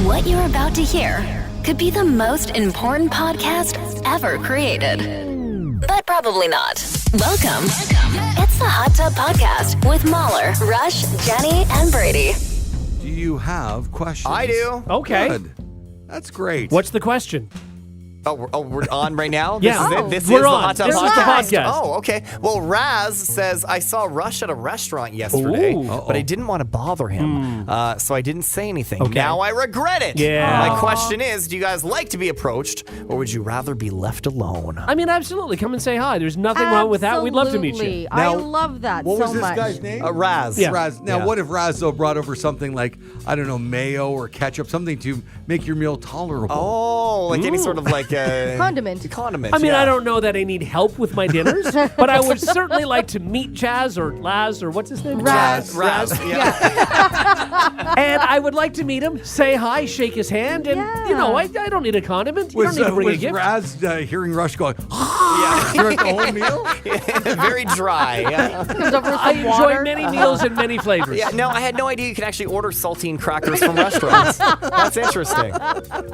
What you're about to hear could be the most important podcast ever created. But probably not. Welcome. It's the Hot Tub Podcast with Mahler, Rush, Jenny, and Brady. Do you have questions? I do. Okay. Good. That's great. What's the question? Oh, we're on right now? Yeah. This is Oh. it? This We're is the on. Hot Tub This is the Podcast? podcast. Oh, okay. Well, Raz says, I saw Rush at a restaurant yesterday, Ooh. but I didn't want to bother him, so I didn't say anything. Okay. Now I regret it. Yeah. My question is, do you guys like to be approached, or would you rather be left alone? I mean, absolutely. Come and say hi. There's nothing wrong with that. We'd love to meet you. Absolutely. Now, I love that What so was this much. guy's name? Raz. Yeah. Raz. Now, Yeah. what if Raz, though, brought over something like, I don't know, mayo or ketchup, something to make your meal tolerable? Oh, like any sort of like Condiment. Condiment. I mean, yeah. I don't know that I need help with my dinners, but I would certainly like to meet Chaz or Laz or what's his name? Raz. Raz. Yeah. And I would like to meet him, say hi, shake his hand, and, you know, I don't need a condiment. You Was, don't need to bring a was gift. Raz hearing Rush going, throughout the whole meal? Very dry. Yeah. Comes over with I some enjoy water. many meals and many flavors. Yeah, no, I had no idea you could actually order saltine crackers from restaurants. That's interesting.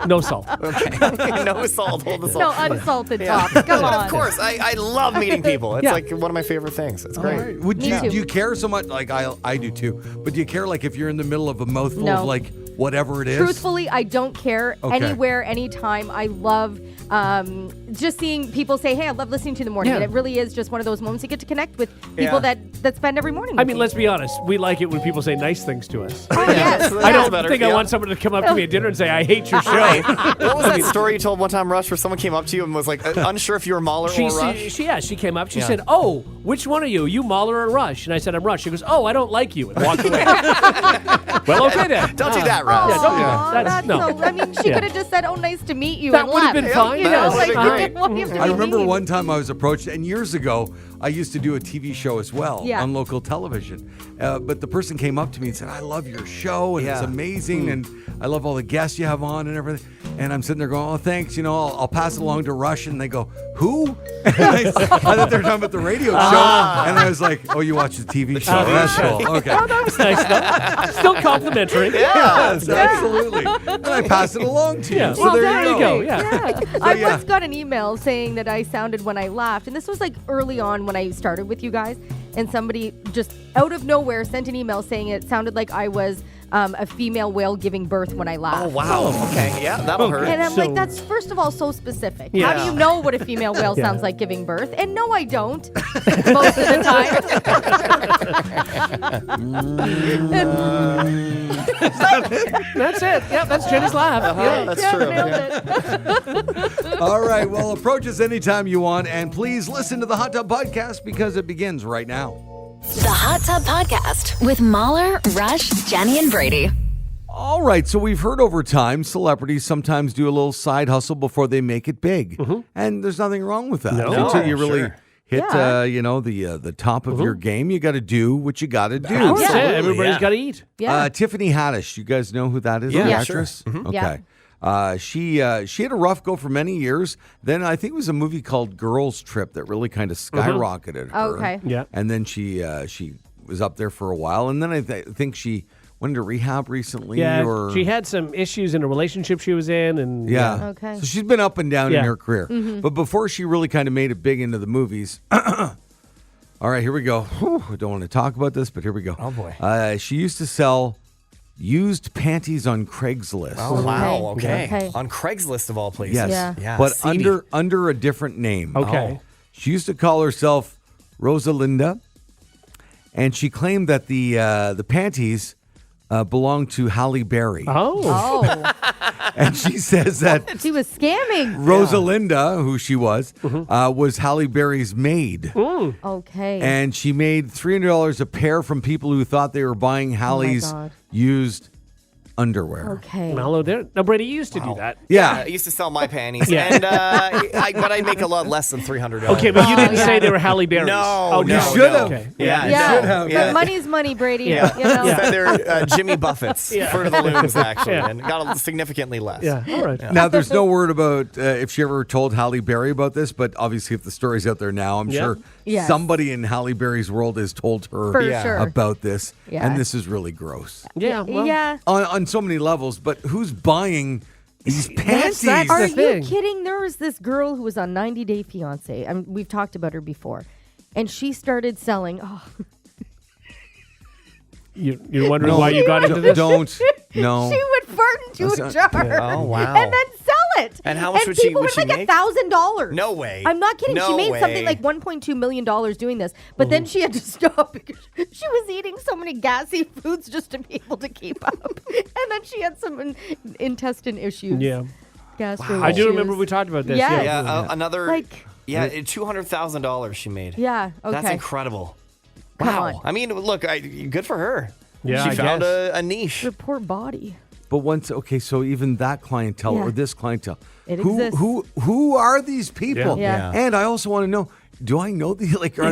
No salt. Okay. No salt. Hold the salt. No unsalted tops. Come But on. of course, I love meeting people. It's Yeah. like one of my favorite things. It's great. All right. Would Me you too. do you care so much? Like I do too. But do you care like if you're in the middle of a mouthful No. of like whatever it is? Truthfully, I don't care. Okay. Anywhere, anytime. I love just seeing people say, hey, I love listening to you in the morning. Yeah. And it really is just one of those moments you get to connect with people Yeah. that spend every morning I with mean, you. let's be honest. We like it when people say nice things to us. Oh, yes. I don't better, think I yeah. want someone to come up to me at dinner and say, I hate your show. Right. What was that story you told one time, Rush, where someone came up to you and was like unsure if you were Mahler or Rush? She came up. She Yeah. said, oh, which one are you? You Mahler or Rush? And I said, I'm Rush. She goes, oh, I don't like you. And walked away. Well, okay then. Don't do that, Rush. Yeah, don't do Aw, that. that's No. so, I mean, she Yeah. could have just said, oh, nice to meet you. That and would have left. been fine. Yeah, Yes. that would've been Uh-huh. great. What do you have to I be remember mean? one time I was approached, and years ago, I used to do a TV show as well Yeah. on local television. But the person came up to me and said, I love your show, and it's Yeah. amazing, and I love all the guests you have on and everything. And I'm sitting there going, oh, thanks, I'll pass it along to Rush. And they go, who? And I thought they were talking about the radio show. And I was like, oh, you watch the TV show. That's cool. Okay. Oh, that was nice, though. Still complimentary. Yes, absolutely. And I pass it along to you. Yeah. So Well, there you go. Yeah. I yeah. once got an email saying that I sounded when I laughed, and this was like early on when I started with you guys, and somebody just out of nowhere sent an email saying it sounded like I was a female whale giving birth when I laughed. Oh, wow. Okay. Yeah, that'll hurt. And I'm So- like, that's first of all so specific. Yeah. How do you know what a female whale Yeah. sounds like giving birth? And no, I don't. Most of the time. That's it. Yeah, that's Jenny's laugh. Yeah. That's Yeah, true. nailed Yeah. it. All right. Well, approach us anytime you want. And please listen to the Hot Tub Podcast because it begins right now. The Hot Tub Podcast with Mahler, Rush, Jenny, and Brady. All right. So we've heard over time celebrities sometimes do a little side hustle before they make it big. And there's nothing wrong with that. No. Until you really Sure. hit, Yeah. the top of your game, you got to do what you got to do. That's Yeah. it. Everybody's Yeah. got to eat. Yeah. Tiffany Haddish, you guys know who that is? Yeah, the sure. actress? Okay. Yeah. She had a rough go for many years. Then I think it was a movie called Girls Trip that really kind of skyrocketed her. Okay. Yeah. And then she was up there for a while. And then I think she went into rehab recently. Yeah, or she had some issues in a relationship she was in, and Yeah. Okay. So she's been up and down in Yeah. her career. But before she really kind of made it big into the movies. All right, here we go. Whew, I don't want to talk about this, but here we go. Oh, boy. She used to sell used panties on Craigslist. Oh, wow. Okay. Okay. Okay. On Craigslist, of all places. Yes. Yeah. But seedy. under a different name. Okay. She used to call herself Rosalinda, and she claimed that the panties belonged to Halle Berry. Oh. Oh, And she says that she was scamming. Rosalinda, who she was Halle Berry's maid. Okay. And she made $300 a pair from people who thought they were buying Halle's God. used underwear. okay. Mellow there. No, Brady, you used to do that. Yeah. I used to sell my panties, Yeah. and but I make a lot less than $300. Okay, but you didn't yeah. say they were Halle Berry's. No, Oh, no, You should have. Okay. Yeah, Yeah, should have. but Yeah. money's money, Brady. Yeah. You know? So they're Jimmy Buffett's for the looms, actually, Yeah. and got significantly less. Yeah, all right. Now, there's no word about if she ever told Halle Berry about this, but obviously, if the story's out there now, I'm Yeah. sure Yes. somebody in Halle Berry's world has told her For Yeah. sure. about this, Yeah. and this is really gross. Yeah, well, yeah. On so many levels, but who's buying these panties? that's Are the thing. you kidding? There was this girl who was on 90 Day Fiance. We've talked about her before. And she started selling. Oh, You're wondering why you got into this? Don't. No. she would fart into a That's jar. Oh, wow. And then sell it. And how much would she people would make? like $1,000. No way. I'm not kidding. No she made way. something like $1.2 million doing this. But then she had to stop because she was eating so many gassy foods just to be able to keep up. And then she had some intestine issues. Yeah. Gastro I do issues. remember we talked about this. Yes. Yeah, another. Like- $200,000 she made. Yeah, okay. That's incredible. Come Wow. on. I mean, look, good for her. Yeah, she I found guess. a niche. Her poor body. But so even that clientele Yeah. or this clientele, It who exists. who are these people? Yeah. And I also want to know, do I know the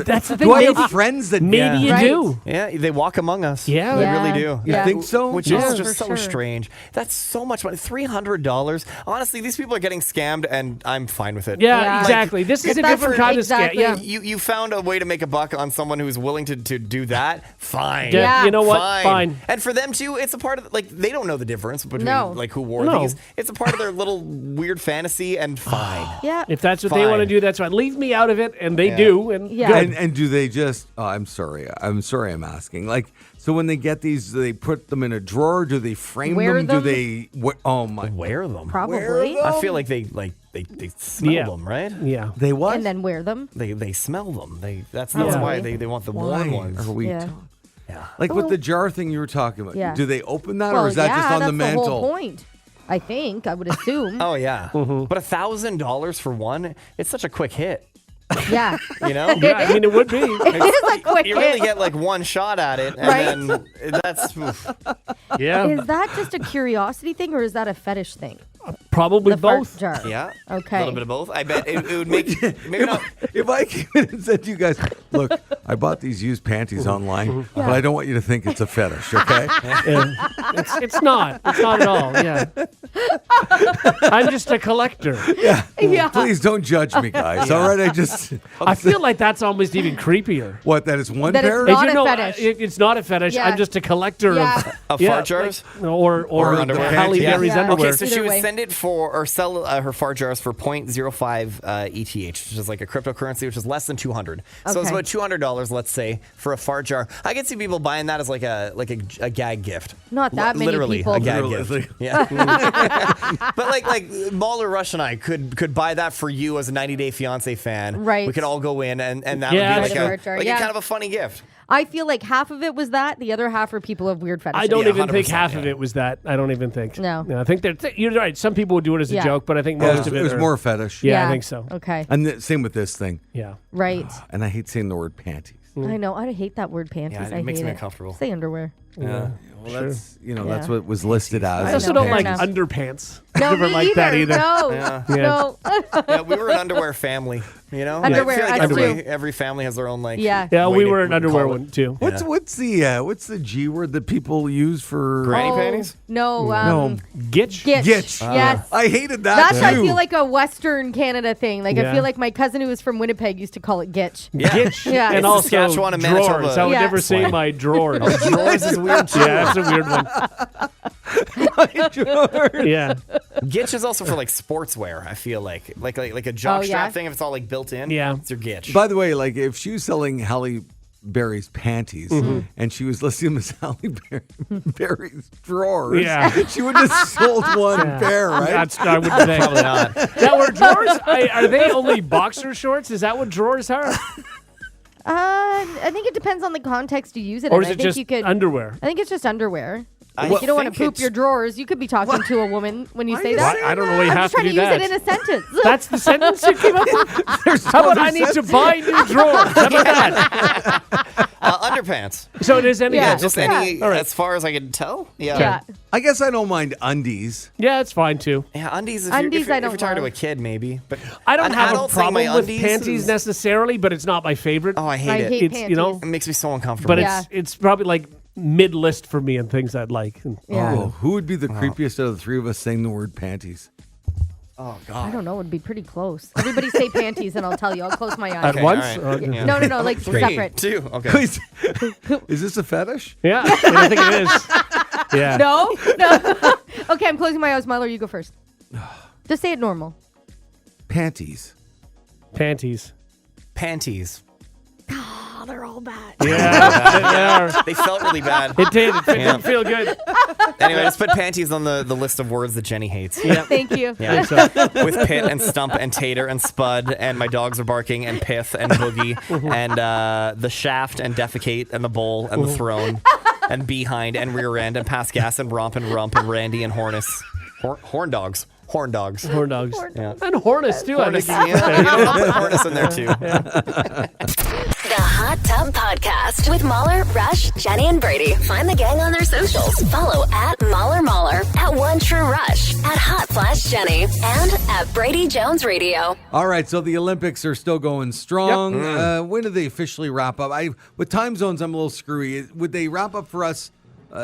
That's the do thing, I have maybe- friends that Maybe you Right. do. Yeah, they walk among us. Yeah. They Yeah. really do. You think so? Which Yeah, is for just so sure. strange. That's so much money. $300. Honestly, these people are getting scammed, and I'm fine with it. Yeah, Yeah. exactly. This is a That's different for- kind exactly. of scam. Yeah. You found a way to make a buck on someone who's willing to do that. Fine. Yeah, you know what? Fine. Fine. And for them too, it's a part of they don't know the difference between No. like who wore No. these. It's a part of their little weird fantasy, and fine. Yeah. If that's what they want to Fine. do, that's fine. Leave me out of it, and they Yeah. do. And Yeah. good. And do they just? Oh, I'm sorry. I'm asking. Like, so when they get these, do they put them in a drawer? Do they frame Wear them? Do them? they? Oh my! Wear them. Probably. I feel like they smell Yeah. them, right? Yeah. They what? And then wear them. They smell them. That's Yeah. why they want the worn Why ones. are we? Yeah. talking? Yeah. Like with Well- the jar thing you were talking about. Yeah. Do they open that, Well, or is that yeah, just on that's the mantle? whole point. I think. I would assume. Oh yeah. Mm-hmm. But $1,000 for one, it's such a quick hit. Yeah. You know? Yeah, I mean, it would be. It is a quick You really hit. get like one shot at it, and Right. then that's oof. Yeah. Is that just a curiosity thing or is that a fetish thing? Probably The fart both. jar. yeah. Okay. A little bit of both. I bet it would make maybe not. If I came in and said to you guys, look, I bought these used panties online, but I don't want you to think it's a fetish, okay? Yeah. It's not. It's not at all. Yeah. I'm just a collector. Yeah. Please don't judge me, guys. All right, I feel like that's almost even creepier. what? That is one That it's pair. not You a know, fetish. It's not a fetish. Yeah. I'm just a collector Yeah. Of yeah, fart jars? like, or underwear. Halle Yeah. Berry's Yeah. underwear. Okay, so she Either would way. send it for or sell her fart jars for 0.05 ETH, which is like a cryptocurrency, which is less than 200. So it's Okay. about $200, let's say, for a fart jar. I can see people buying that as like a gag gift. Not that many Literally people. a gag Literally. gift. Yeah. But like Mahler, Rush, and I could buy that for you as a 90 Day Fiance fan. Right. We could all go in, and that Yeah, would be sure. like, Fart jar, a yeah. kind of a funny gift. I feel like half of it was that. The other half are people of weird fetishes. I don't Yeah, even think 100%, half of yeah. it was that. I don't even think. No. I think you're right. Some people would do it as a Yeah. joke, but I think Yeah, most of it it was are- more fetish. Yeah, I think so. Okay. And same with this thing. Yeah. Right. And I hate saying the word panties. I know. I hate that word panties. Yeah, it I makes hate me it. uncomfortable. Say underwear. Yeah. Well, that's that's Yeah. what was listed I as. also know, don't fair like enough. underpants. No, Never me liked that either. No. Yeah. No. Yeah, we were an underwear family, you know? Underwear, I feel like us every, too. every family has their own like Yeah. Yeah, way we to were an underwear call it. one too. What's the G word that people use for Granny Oh, panties? No. No. Gitch? Gitch. Gitch. Yes. I hated that That's, too. I feel like, a Western Canada thing. Like, I Yeah. feel like my cousin who was from Winnipeg used to call it Gitch. Yeah. Gitch. Yeah. And It's also Saskatchewan and drawers. Manitoba. I would Yeah. never say Slang. my drawers. Drawers is weird too. Yeah, that's a weird one. Yeah. Gitch is also for like sportswear. I feel like a jock Oh, strap yeah? thing. If it's all like built in, Yeah. it's your Gitch. By the way, like if she was selling Halle Berry's panties and she was listing them as Halle Berry's drawers, Yeah. she would have sold one pair, right? That's I would think. Probably not. Now, were drawers? Are they only boxer shorts? Is that what drawers are, I think it depends on the context you use it or in. is I it think just you could. underwear? I think it's just underwear. I You don't want to think poop it's- your drawers. You could be talking to a woman when you Why say you that. saying I don't know why you I'm have just to trying do to use that. it in a sentence. That's the sentence you came up with? How about I need to buy new drawers? How about that? Underpants. So it is any. Yeah. Just Yeah. any, All right. as far as I can tell. Yeah. Yeah. I guess I don't mind undies. Yeah, it's fine too. Yeah, undies. Undies I if don't you're talking to a love. kid, maybe. But I don't an have a adult saying my problem with undies panties is- necessarily, but it's not my favorite. Oh, I hate I it. hate It's, panties. you know, It makes me so uncomfortable. but Yeah. it's probably like mid-list for me and things I'd like. Yeah. Oh, who would be the creepiest out of the three of us saying the word panties? oh I god. don't know. It would be pretty close. Everybody say panties, and I'll tell you. I'll close my eyes. At Okay, once? all right. Yeah. No, like Three, separate. 2. Okay. Is this a fetish? Yeah, I think it is. Yeah. No. Okay, I'm closing my eyes. Myler, you go first. Just say it normal. Panties. Panties. Panties. Oh, they're all bad. Yeah. They felt really bad. It did. It didn't feel good. Anyway, let's put panties on the list of words that Jenny hates. Yeah. Thank you. Yeah. With Pit and Stump and Tater and Spud and My Dogs Are Barking and Pith and Boogie and the Shaft and Defecate and the Bowl and the Throne and Behind and Rear End and Pass Gas and Romp and Rump and Randy and Hornus. Horn Dogs. Horn Dogs. Horn dogs. Yeah. And Hornus, too. I Hornus, think. yeah. You know, I'll put Hornus in there, too. The Hot Tub Podcast with Mahler, Rush, Jenny, and Brady. Find the gang on their socials. Follow at Mahler, at One True Rush, at Hot Flash Jenny, and at Brady Jones Radio. All right, so the Olympics are still going strong. When do they officially wrap up? With time zones, I'm a little screwy. Would they wrap up for us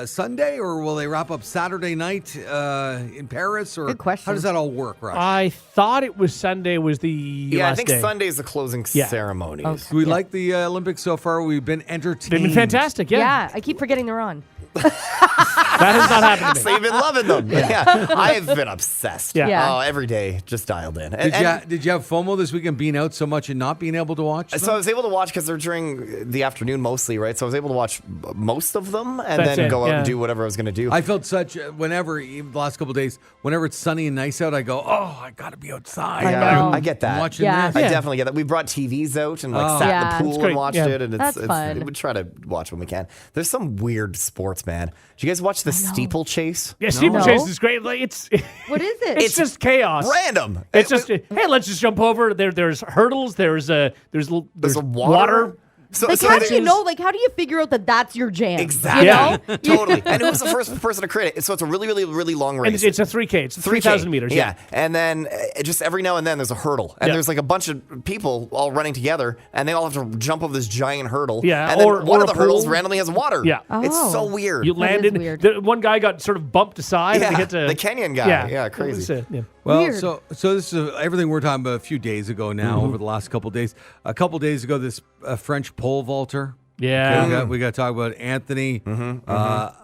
Sunday, or will they wrap up Saturday night in Paris? Or Good question. How does that all work, Rush? I thought it was Sunday was the Yeah, last I think day. Sunday's the closing Yeah. ceremonies. Okay. Do we like the Olympics so far? We've been entertained. They've been fantastic, yeah. Yeah, I keep forgetting they're on. That has not happened to So me. you've been loving them. Yeah. I've been obsessed. Yeah. Yeah. Oh, every day, just dialed in. And- Did you have FOMO this weekend, being out so much and not being able to watch them? So I was able to watch because they're during the afternoon mostly, right? So I was able to watch most of them and That's then it, go out and yeah. do whatever I was going to do. I felt such, whenever, even the last couple of days, whenever it's sunny and nice out, I go, oh, I got to be outside. I Yeah, know. I get that. I'm watching Yeah. this. I Yeah. definitely get that. We brought TVs out and Oh. sat Yeah. in the It's pool great. and watched Yeah. it, and That's fun. we try to watch when we can. There's some weird sports, man. Did you guys watch the steeplechase? Yeah, steeplechase No. is great. Like, it's What is it? it's just chaos. Random. It's just hey, let's just jump over. There's hurdles. There's There's a water. So, like, so how they- do you know? Like, how do you figure out that that's your jam? Exactly. You know? Totally. And who's the first person to create it? So it's a really, really, really long And race. it's a 3K. It's 3,000 meters. Yeah. And then just every now and then there's a hurdle. And Yeah. there's like a bunch of people all running together and they all have to jump over this giant hurdle. Yeah, And then or one of a the hurdles pool. randomly has water. Yeah. It's Oh. so weird. You That landed. is weird. The one guy got sort of bumped aside. Yeah, and they hit to, the Kenyan guy. Yeah, crazy. That's it, yeah. Well, Weird. so this is everything we're talking about a few days ago now, over the last couple of days. A couple of days ago, this French pole vaulter. Yeah. Okay, we got to talk about Anthony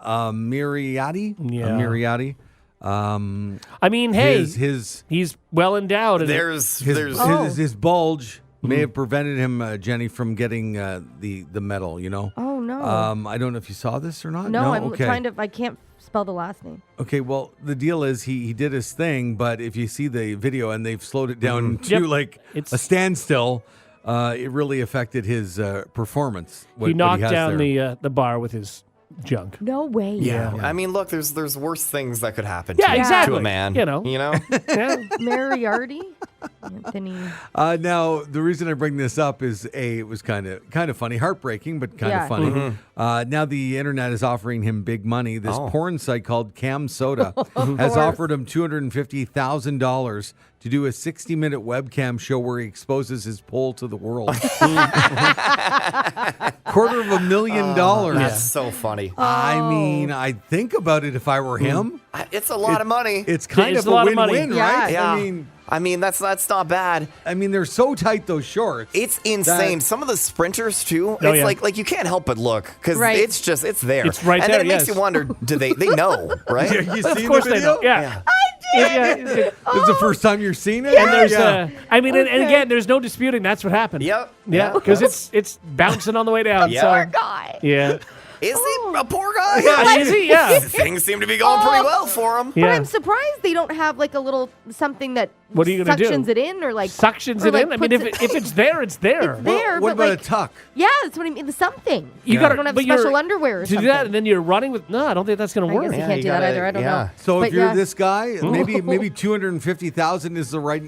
Miriati. Yeah. Miriati. I mean, hey, his he's well endowed. And his bulge may have prevented him, Jenny, from getting the medal. You know. Oh no. I don't know if you saw this or not. no, I'm Okay. trying to. I can't spell the last name. Okay, well, the deal is he did his thing, but if you see the video and they've slowed it down to Yep. like It's- a standstill, it really affected his performance. he knocked has down there. the bar with his junk. No way. Yeah. I mean, look, there's worse things that could happen Yeah, to, exactly. to a man. You know. Yeah. Moriarty. Anthony. Now, the reason I bring this up is it was kind of funny, heartbreaking, but kind of Yeah. funny. Now the internet is offering him big money. This porn site called Cam Soda has offered him $250,000 to do a 60-minute webcam show where he exposes his pole to the world. $250,000. That's so funny. I mean, I'd think about it if I were him. It's a lot of money. It's kind It's of a lot a of money. win-win, Yeah. right? yeah. I mean, that's not bad. I mean, they're so tight, those shorts. It's insane. That- Some of the sprinters too. Oh, It's yeah. like you can't help but look because Right. it's there. It's right and there, then it makes yes. you wonder: do they know? Right? Yeah, you Of seen course the they video? know. Yeah. Yeah, This is the first time you're seeing it? And there's, yeah. I mean, and again, there's no disputing that's what happened. Yep. Yeah, because it's bouncing on the way down. Yeah. So, Poor guy. yeah. Is he a poor guy? Yeah, is he? Yeah. Things seem to be going pretty well for him. But Yeah. I'm surprised they don't have like a little something that What are you gonna do? suctions it in or like Suctions or, it like, in. I mean, puts if it's there, it's there. It's there. What but about like, a tuck? Yeah, that's what I mean. Something. You got don't have but special you're- underwear or to do something. that, and then you're running with. No, I don't think that's going to I work. guess you Yeah, can't you do that gotta- either. I don't yeah. know. So But if you're yeah. this guy, maybe 250,000 is the right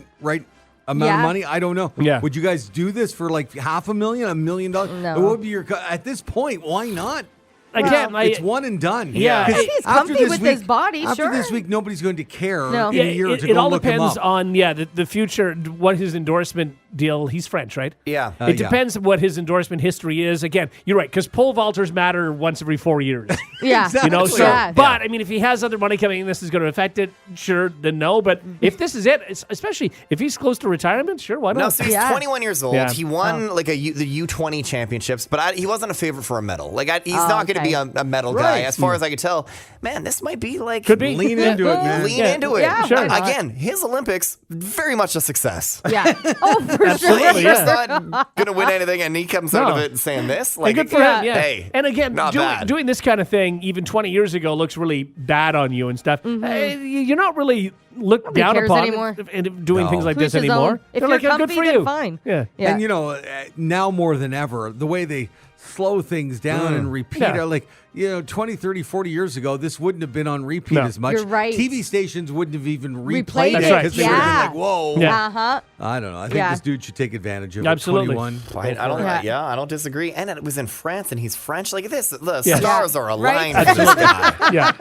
amount Yeah. of money. I don't know. Yeah. Would you guys do this for like $500,000, $1 million? No. What would be your at this point? Why not? Again, It's one and done. Yeah. 'Cause If he's after comfy this with week- his body, after sure. this week, nobody's going to care No. in Yeah, a year it, to it go all look him depends up. on the future, what his endorsement deal. He's French, right? Yeah. It depends what his endorsement history is. Again, you're right, because pole vaulters matter once every 4 years. Yeah. Exactly. You know, so Yeah. but I mean, if he has other money coming in, this is going to affect it. Sure, then no. But if this is it, especially if he's close to retirement, sure, why No, not? so he's Yeah. 21 years old. Yeah. He won like the U20 championships, but he wasn't a favorite for a medal. Like he's not going to to be a metal guy. Right. As far as I could tell, man, this might be like Could be. Lean into it, man. lean into it. Yeah, Sure. why not? Again, his Olympics very much a success. Yeah. Oh, for Absolutely, sure. He's not gonna win anything, and he comes out No. of it saying this. And Like, good for him, yeah. Hey, and again, not bad. doing this kind of thing even 20 years ago looks really bad on you and stuff. You're not really looked down cares upon anymore. and doing things like To each this his anymore. own. If They're you're like, yeah, good comfy, for then you. fine. Yeah. Yeah. And you know, now more than ever, the way they slow things down and repeat Yeah. it, like, 20, 30, 40 years ago, this wouldn't have been on repeat No. as much. You're right. TV stations wouldn't have even Replayed replayed That's it right. because they would have Yeah. been like, whoa. Yeah. Uh-huh. I don't know. I think Yeah. this dude should take advantage of Absolutely. it. 21. I don't disagree. And it was in France, and he's French. Like this, the Yeah. stars are aligned Right. for this guy. Yeah.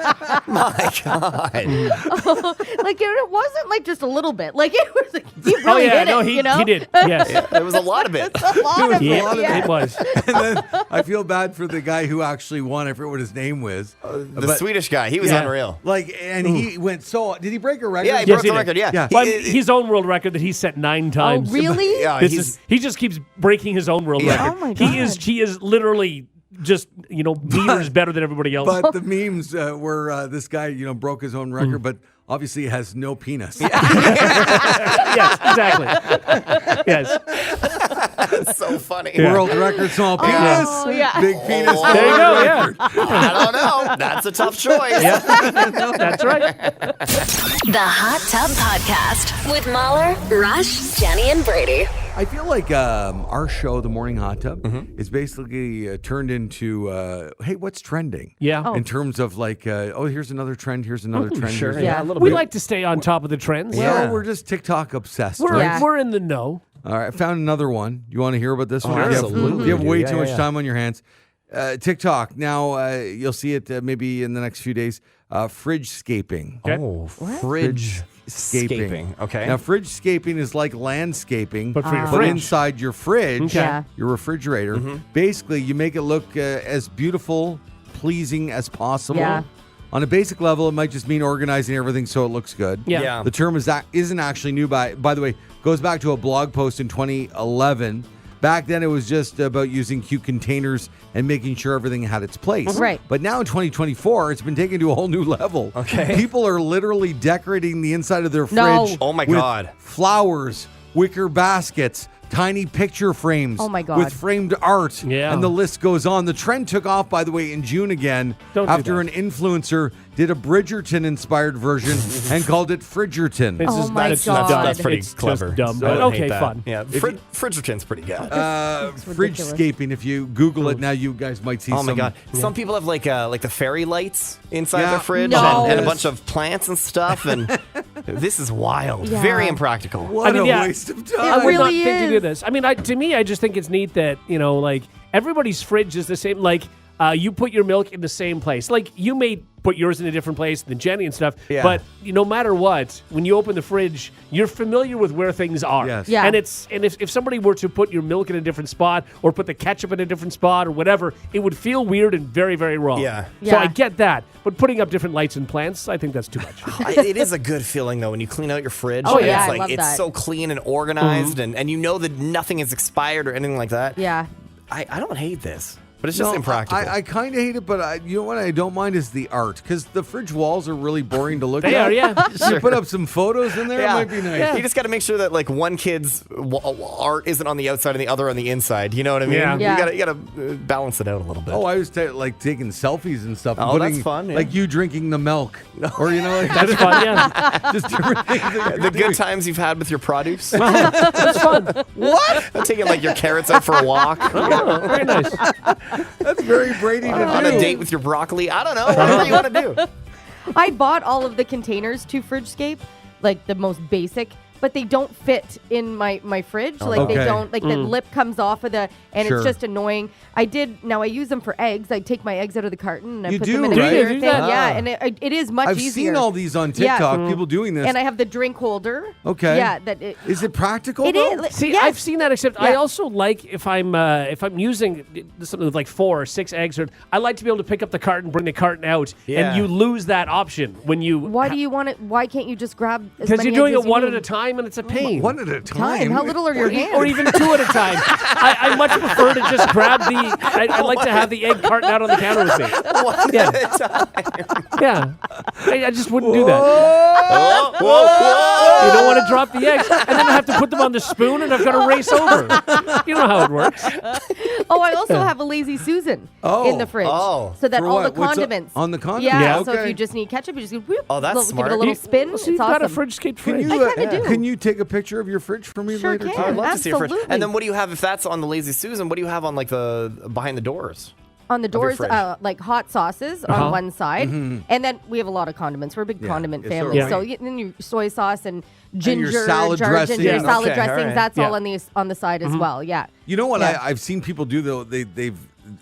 My God. Like it wasn't like just a little bit. Like it was like he really Oh, yeah. hit No, it, he, you know? he did. Yes. There was a lot of it. A lot of Yeah, it. Yeah. it was. And then I feel bad for the guy who actually won. I forget what his name was. The Swedish guy, he was Yeah. unreal. Like, and he went so. Did he break a record? Yeah, he Yes, broke he the did. record. Yeah. Yeah. Well, his own world record that he set 9 Oh, times. really? Yeah, He just keeps breaking his own world Yeah. record. Oh, my He is literally just meters better than everybody else. But the memes were this guy, broke his own record, but obviously has no penis. Yes, exactly. Yes. That's so funny. World record, small penis. Oh, yeah. Big penis. Oh. There you world go. Yeah. record. I don't know. That's a tough choice. That's right. The Hot Tub Podcast with Mahler, Rush, Jenny, and Brady. I feel like our show, The Morning Hot Tub, is basically turned into, hey, what's trending? Yeah. Oh. In terms of like, here's another trend, here's another trend. Sure. here's- Yeah, a Yeah. little We bit. like to stay on top of the trends. Well, Yeah. we're just TikTok obsessed, We're, right? Yeah. we're in the know. All right, I found another one. You want to hear about this one? If you have- absolutely, If you have way dude. too Yeah, much yeah. time on your hands. TikTok. Now, you'll see it maybe in the next few days. Fridge scaping. Okay. Oh, fridge Scaping. Okay. Now, fridge scaping is like landscaping, But for your fridge. inside your fridge, Okay. Yeah. your refrigerator. Basically, you make it look as beautiful, pleasing as possible. Yeah. On a basic level, it might just mean organizing everything so it looks good. Yeah. Yeah. The term isn't actually new. By the way, goes back to a blog post in 2011. Back then, it was just about using cute containers and making sure everything had its place. Right. But now in 2024, it's been taken to a whole new level. Okay. People are literally decorating the inside of their fridge. No. Oh, my with God. Flowers, wicker baskets, tiny picture frames. Oh, my God. With framed art. Yeah. And the list goes on. The trend took off, by the way, in June again Don't do after that. an influencer did a Bridgerton-inspired version and called it Fridgerton. It's Oh just, my that's God. dumb. That's pretty It's just clever. dumb, So but I don't hate okay, that. fun. Yeah, Fridgerton's pretty good. It's Fridge ridiculous. scaping. If you Google it now, you guys might see Oh some. my God! Some people have like the fairy lights inside Yeah. their fridge No. and a bunch of plants and stuff, and this is wild. Yeah. Very impractical. What I mean, a yeah. waste of It time. I would not really think to do is. this. I mean, to me, I just think it's neat that, like, everybody's fridge is the same. Like, you put your milk in the same place. Like, you may put yours in a different place than Jenny and stuff. Yeah. But no matter what, when you open the fridge, you're familiar with where things are. Yes. Yeah. And if somebody were to put your milk in a different spot or put the ketchup in a different spot or whatever, it would feel weird and very, very wrong. Yeah. So Yeah. I get that. But putting up different lights and plants, I think that's too much. It is a good feeling though when you clean out your fridge. Oh, and yeah, it's I like love it's that. so clean and organized, and you know that nothing is expired or anything like that. Yeah. I don't hate this, but it's just No, impractical. I kind of hate it, but you know what I don't mind is the art because the fridge walls are really boring to look They at. are, yeah. You put up some photos in there, it might be nice. You just got to make sure that like one kid's art isn't on the outside and the other on the inside. You know what I mean? Yeah. Yeah. You got to balance it out a little bit. Oh, I was taking selfies and stuff. and Oh, that's putting, fun, yeah. Like you drinking the milk, or like That's fun, yeah. just different things. That you're the doing. good times you've had with your produce. That's fun. What? Taking like your carrots out for a walk. Oh, very nice. That's very Brady to On do. a date with your broccoli. I don't know. Whatever you want to do. I bought all of the containers to FridgeScape, like the most basic, but they don't fit in my fridge. Like Okay. they don't, like the lip comes off of and Sure. it's just annoying. I use them for eggs. I take my eggs out of the carton and I You put do, them in a right? clear Do thing. that? Yeah, and it is much I've easier. seen all these on Yeah. TikTok. People doing this. And I have the drink holder. Okay. Yeah, Is it practical? It though? is. Like, See, yes. I've seen that. Except I Yeah. also like if I'm using something with like 4 or 6 eggs, or I like to be able to pick up the carton, bring the carton out, Yeah. and you lose that option when you. Why do you want it? Why can't you just grab? Because you're doing it one at a time. time, and it's a pain. One at a Time. time. How little are your hands? Or even two at a time. I much prefer to just grab the. I like to have the egg carton out on the counter with me. Yeah, I just wouldn't do that. You don't want to drop the eggs, and then I have to put them on the spoon, and I've got to race over. You know how it works. Oh, I also have a Lazy Susan in the fridge. Oh. So that For all what? the What's condiments. on the condiments? Yeah, Yeah, so if okay. you just need ketchup, you just go, whoop, Oh, that's give smart. it a little spin. So It's you've got a awesome. fridge-caped Can fridge. you, I kinda do. Can you take a picture of your fridge for me Sure later? can. too? I'd love to see your fridge. Absolutely. And then what do you have if that's on the Lazy Susan? What do you have on like the behind the doors? On the your doors, fridge. like hot sauces on one side, and then we have a lot of condiments. We're a big Mm-hmm. Yeah. condiment Yeah, so family. are we. So then your soy sauce and ginger, salad jar dressing. ginger, Yeah. salad Okay, all dressings. right. That's all Yeah. on the side as well. Yeah. You know what Yeah. I've seen people do though? They've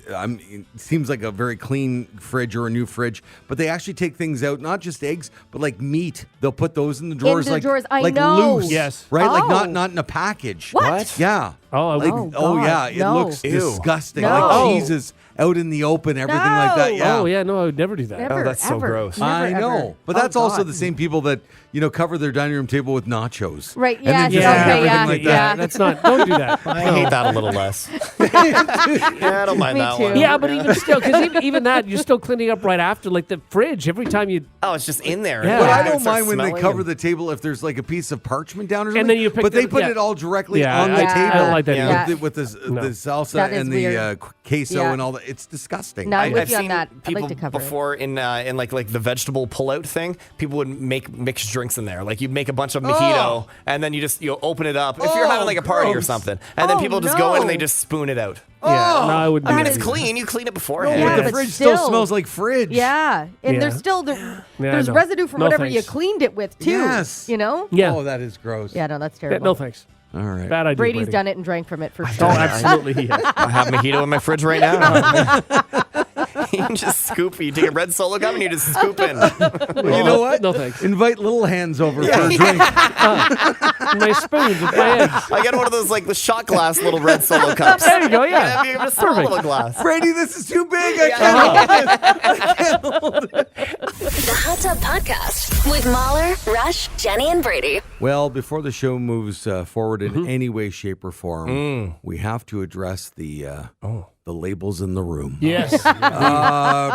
it seems like a very clean fridge or a new fridge, but they actually take things out, not just eggs, but like meat. They'll put those in the drawers, the like drawers. I like know. loose, Yes. right? Like Oh. not in a package. What? Yeah. Oh, I like, wouldn't. Oh, God, yeah, it no. looks Ew. disgusting. No. Like Oh. cheese is out in the open, everything like that. No. Yeah. Oh, yeah, no, I would never do that. Never, that's so ever. gross. Never, I know, ever. but Oh, that's also God. the same people that cover their dining room table with nachos, Right, And then yes, just okay, eat everything yeah, like yeah. that. That's not. Don't do that. I hate that a little less. Yeah, I don't mind Me that too. one. Yeah, but even still, because even that, you're still cleaning up right after, like the fridge. Every time you, Oh, it's just in there. Yeah. But I It don't starts mind when they smelling cover and- the table if there's like a piece of parchment down or something. And then you pick but they the- put yeah. it all directly Yeah, on the I- table. I don't like that Yeah. either. with the salsa That is and the weird. queso Yeah. and all that. It's disgusting. No, I'm with I've you on seen that. I'd people like to cover it. before in like the vegetable pullout thing. People would make mixed drinks in there. Like you'd make a bunch of mojito and then you open it up if you're Oh, having like a party or gross. something, and then Oh, people just go in and no. they just spoon it out. no, I wouldn't. I do mean, that it's either. clean. You clean it No, beforehand. but Yeah, the but fridge still still. smells like fridge. Yeah, and Yeah. there's still I there's know. residue from No, whatever you thanks. cleaned it with too. Yes. You know? Yeah. Oh, that is gross. Yeah, no, that's Yeah, terrible. no thanks. All right. Bad idea. Brady's Brady. done it and drank from it for Oh, sure. absolutely. He has. I have mojito in my fridge right now. You can just scoop. You take a red Solo cup and you just scoop in. Well, you know what? No thanks. Invite little hands over for a drink. My spoons with my eggs. I get one of those like the shot glass little red Solo cups. There you go. Yeah. Give me a small Perfect. little glass. Brady, this is too big. I can't. The Hot Tub Podcast with Mahler, Rush, Jenny, and Brady. Well, before the show moves forward in any way, shape, or form, we have to address the labels in the room. Yes.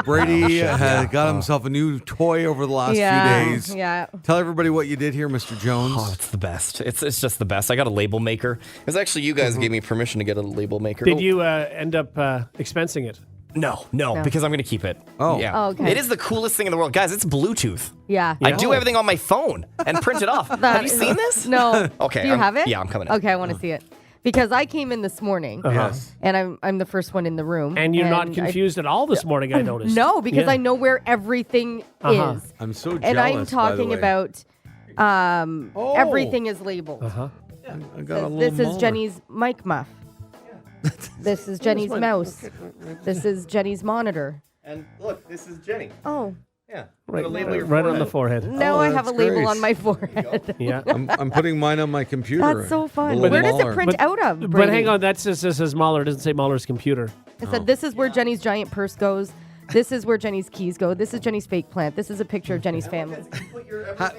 Brady got himself a new toy over the last Yeah, few days. yeah. Tell everybody what you did here, Mr. Jones. Oh, it's the best. It's just the best. I got a label maker. It was actually you guys gave me permission to get a label maker. Did you end up expensing it? No, because I'm going to keep it. Oh. Yeah. Oh, okay. It is the coolest thing in the world. Guys, it's Bluetooth. Yeah. I do everything on my phone and print it off. That Have you is- seen this? No. Okay, Do you I'm- have it? yeah, I'm coming in. Okay, I want to see it. Because I came in this morning Yes. and I'm the first one in the room. And you're not I- confused at all this morning, I noticed. No, because Yeah. I know where everything Uh-huh. is. I'm so jealous. And I'm by the talking way. about Oh. everything is labeled. Uh-huh. I got a little This is molar. Jenny's mic muff. This is Jenny's mouse. This is Jenny's monitor. And look, this is Jenny. Oh, Yeah. Right, right on the forehead. now I have a that's label great. on my forehead. Yeah. I'm putting mine on my computer. That's so The fun. little Where does it Mahler. print out of? But Brady? hang on, that says Mahler. It doesn't say Mahler's computer. It said, this is where Jenny's giant purse goes. This is where Jenny's keys go. This is Jenny's fake plant. This is a picture of Jenny's family.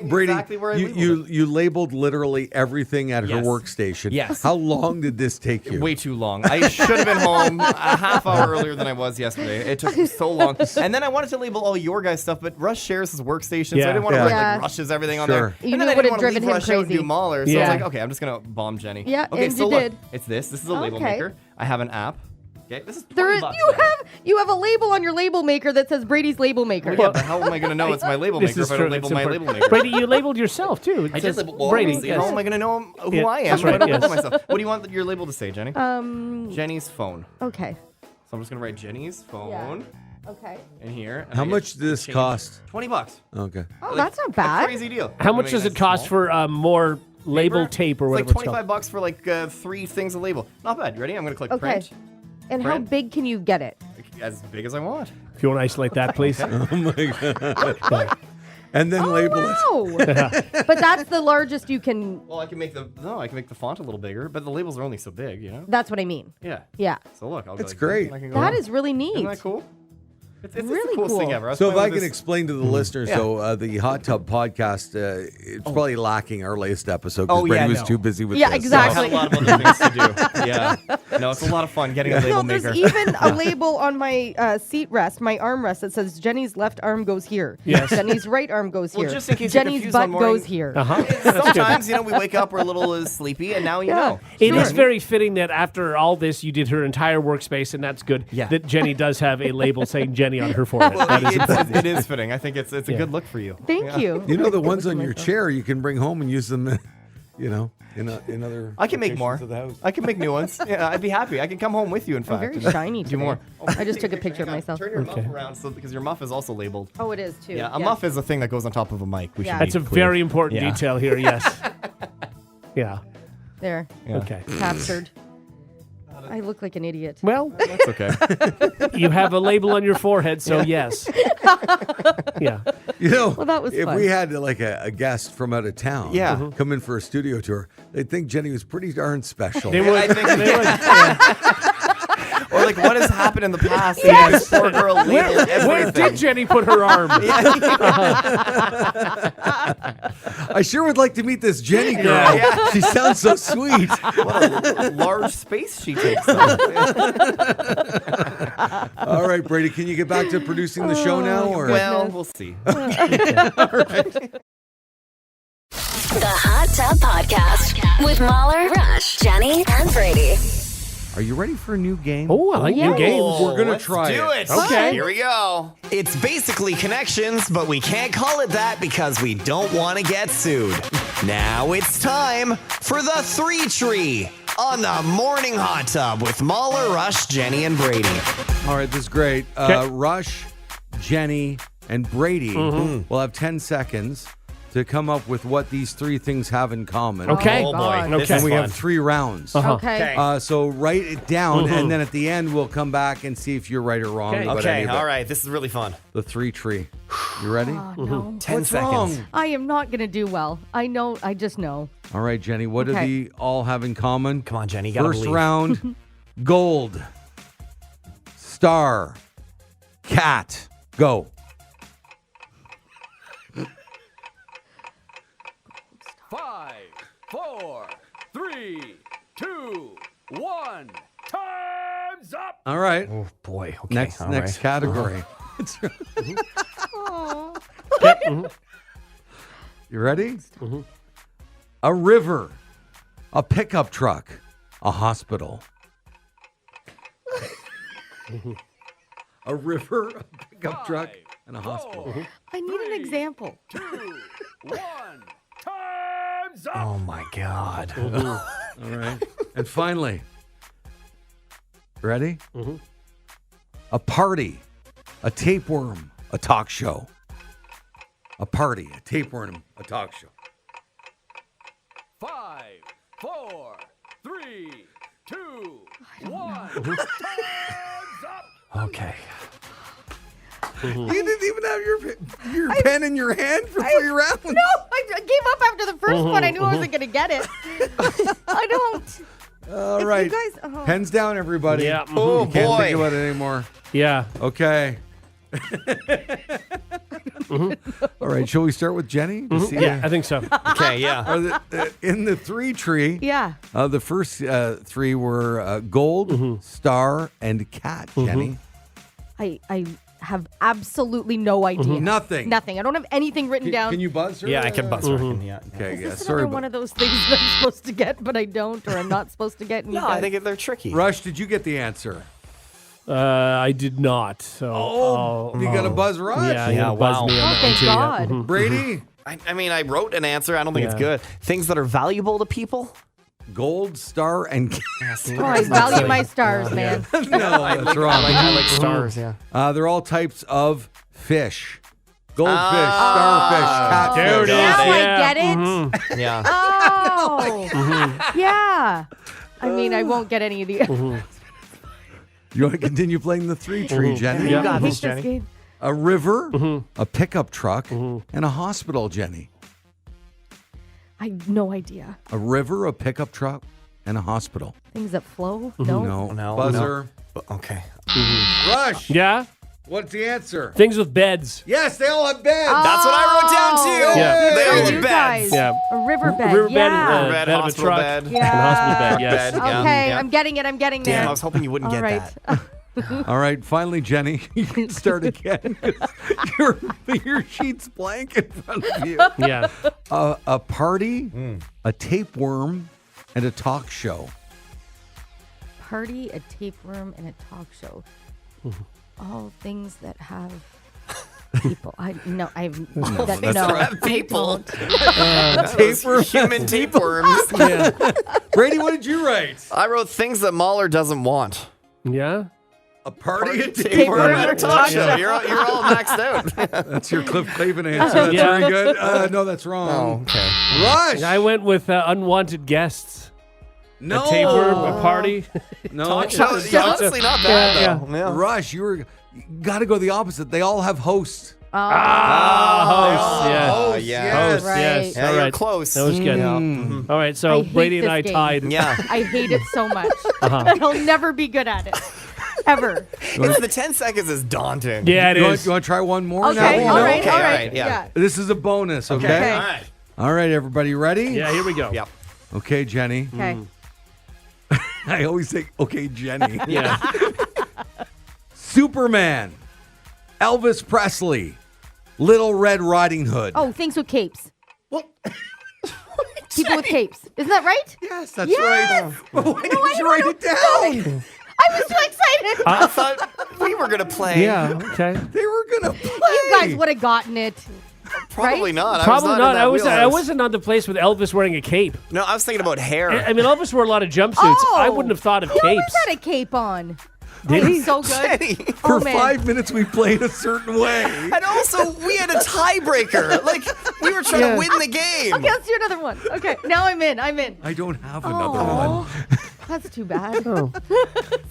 Brady, exactly where I you labeled literally everything at her Yes. workstation. Yes. How long did this take you? Way too long. I should have been home a half hour earlier than I was yesterday. It took so long. And then I wanted to label all your guys' stuff, but Rush shares his workstation, so I Yeah. didn't want to Yeah. write Yeah. like Rush's everything on Sure. there. You And knew then it I would didn't have want to leave driven him Rush out and crazy. do Mahler, so I Yeah. was like, okay, I'm just gonna bomb Jenny. Yeah, Okay, and so you look, did. it's this. This is a label Okay. maker. I have an app. Okay, this is There $20 is, bucks, you Jenny. have a label on your label maker that says Brady's label maker. Yeah, but how am I going to know it's my label maker if I don't label It's my important. label maker? Brady, you labeled yourself too. It I says did label. Well, Brady. obviously, Yes. how am I going to know who Yeah, I am that's if I right, don't yes. label myself? What do you want your label to say, Jenny? Jenny's phone. Okay. So I'm just going to write Jenny's phone Okay. in here. and How I much did this change- cost? $20. Okay. Oh, Like, that's not a bad. crazy deal. How I'm much gonna does make it that cost small. for more label Paper? tape or It's whatever like it's called? $25 for like 3 things of label. Not bad. You ready? I'm going to click Okay. print. And how Print. big can you get it? As big as I want. If you want to isolate that, please. And then label it. Oh, but that's the largest you can. Well, I can make the font a little bigger, but the labels are only so big, you know? That's what I mean. Yeah. Yeah. So look, I'll That's go like great. this, and I can go That on. is really neat. Isn't that cool? It's Really the coolest cool. thing ever. was So if playing I with can this- explain to the listeners, so the Hot Tub podcast, it's probably lacking our latest episode because Oh, Brady yeah, was no. too busy with Yeah, this. exactly. I had a lot of other things to do. Yeah. No, it's a lot of fun getting a label No, maker. there's even a label on my seat rest, my armrest, that says Jenny's left arm goes here. Yes. Jenny's right arm goes Well, here. just in case you're Jenny's confused butt one morning- goes here. Sometimes, we wake up, we're a little sleepy, and now you know. It is very fitting that after all this, you did her entire workspace, and that's good. Yeah. That Jenny does have a label saying Jenny on her forehead. That is important. It is fitting. I think it's a good look for you. Thank you. You know the ones on your chair you can bring home and use them, in other. I can make more. locations of the house. I can make new ones. Yeah, I'd be happy. I can come home with you, in I'm fact. very and shiny do today. more. I just took a picture of myself. Turn your muff around because your muff is also labeled. Oh, it is too. Yeah, a muff is a thing that goes on top of a mic. We Yeah. should That's a be clear. very important Yeah. detail here, yes. Yeah. There, Yeah. Okay. captured. I look like an idiot. Well, That's okay. you have a label on your forehead, so yes. Yeah. Well, that was if fun. we had like a guest from out of town, Yeah. come in for a studio tour, they'd think Jenny was pretty darn special. They would. I think- They would. Yeah. Or like, what has happened in the past? Yes. This poor girl labeled Where everything. did Jenny put her arm? I sure would like to meet this Jenny girl. Yeah. She sounds so sweet. What a large space she takes. Though. All right, Brady, can you get back to producing the show now? Or Well, we'll see. The Hot Tub Podcast with Mahler, Rush, Jenny, and Brady. are you ready for a new game? Oh, I like new Yeah. games. We're gonna Let's try do it. it. Okay. Here we go. It's basically connections, but we can't call it that because we don't want to get sued. Now it's time for the 3 Tree on the Morning Hot Tub with Mahler, Rush, Jenny, and Brady. All right, this is great. Okay. Rush, Jenny, and Brady will have 10 seconds to come up with what these 3 things have in common. Okay. Oh boy, God. this Okay. is And we fun. have 3 rounds. Okay. So write it down, and then at the end we'll come back and see if you're right or wrong Okay. about any Okay, of it. all right, this is really fun. The 3 tree. You ready? No. 10 What's seconds. wrong? I am not going to do well. I know. I just know. All right, Jenny. What do Okay. they all have in common? Come on, Jenny, you gotta First believe. round, gold, star, cat. Go. 5, 4, 3, 2, 1. Time's up. All right. Oh boy. Okay. Next all next right. category. You ready? A river, a pickup truck, a hospital. A river, a pickup truck, and a hospital. I need an example. 2, 1. Time's up. Oh my God. All right. And finally, ready? A party, a tapeworm, a talk show. A party, a tapeworm, a talk show. 5, 4, 3, 2, 1. Time's up. Okay. You didn't even have your pen in your hand for 3 rounds. No, I gave up after the first one. I knew I wasn't going to get it. I don't. All right. guys- oh. Pens down, everybody. Yeah. Oh You can't boy. think about it anymore. Yeah. Okay. All right. Shall we start with Jenny? To see Yeah, I think so. Okay. Yeah. in the 3 tree, Yeah. the first 3 were gold, star, and cat, Jenny. I have absolutely no idea. Nothing. Nothing. I don't have anything written down. Can you buzz her? Yeah, I can buzz her. Yeah. Okay, yeah. Is this Sorry. another one of those things that I'm supposed to get, but I don't, or I'm not supposed to get? And you No, I guys- think they're tricky. Rush, did you get the answer? I did not. So. Oh, you got to buzz Rush? Yeah, Yeah, yeah, buzz wow. me on Oh, that thank one too, yeah. God. Mhm. Brady, I mean, I wrote an answer. I don't think it's Yeah. good. Things that are valuable to people. gold, star, and cat. Oh, I value my stars, man. No, that's wrong. I like stars. Yeah. They're all types of fish. Goldfish, starfish, catfish. There it is. Now Yeah. I get it. Yeah. Oh, yeah. I mean, I won't get any of the. You want to continue playing the 3 tree, Jenny? Yeah. You got I hate this, this Jenny. game. A river, a pickup truck, and a hospital, Jenny. I have no idea. A river, a pickup truck, and a hospital. Things that flow? No, No, buzzer. Okay. Rush. Yeah. What's the answer? Things with beds. Yes, they all have beds. That's what I wrote down too. Yeah. They For all you have beds. guys. Yeah. A riverbed. Riverbed, yeah. Bed, bed of a hospital truck. bed. And hospital bed, yes. Bed, yeah. Okay, Yeah. I'm getting it. I'm getting there. Damn, I was hoping you wouldn't All get right. that. All right, finally, Jenny, you can start again. your sheet's blank in front of you. Yeah. A party, a tapeworm, and a talk show. Party, a tapeworm, and a talk show. All things that have people. No. have people. Tapeworm. Human tapeworms. Yeah. Brady, what did you write? I wrote things that Mahler doesn't want. Yeah. A party, a Tapeworm tapeworm. and a talk show. You're all maxed out. That's your Cliff Clavin answer. That's Yeah. very good. No, that's wrong. okay. Rush. I went with unwanted guests. No. A tapeworm, a party. No. Talk show. Honestly, not bad Yeah, though. Yeah. Rush, you got to go the opposite. They all have hosts. Hosts, yeah. Oh, Hosts, yeah. yes. Hosts, Right. yes. Yeah, All you're right. close. That was good. All right, so I hate Brady and this I game. tied. Yeah. I hate it so much. I'll never be good at it. Ever. It's the 10 seconds is daunting. Yeah, it You want is. to try one more Okay, now? all right, Okay, all all right. right, yeah. This is a bonus, okay? Okay. All right. All right, everybody ready? Yeah, here we go. Yep. Okay, Jenny. Okay. I always say, okay, Jenny. Yeah. Superman, Elvis Presley, Little Red Riding Hood. Oh, things with capes. Well, People with capes. Isn't that right? yes, that's Yes! right. But why didn't you write it down? I was so excited. I thought we were going to play. Yeah, okay. They were going to play. You guys would have gotten it. Probably Right? not. Probably I was not. not. in that I wheelhouse. wasn't on the place with Elvis wearing a cape. No, I was thinking about hair. I mean, Elvis wore a lot of jumpsuits. Oh, I wouldn't have thought of He always capes. had a cape on. Did Oh, he? he's so good. Jenny. For Oh, man. 5 minutes, we played a certain way. And also, we had a tiebreaker. Like, we were trying to win the game. Okay, let's do another one. Okay, now I'm in. I don't have another one. That's too bad. Oh.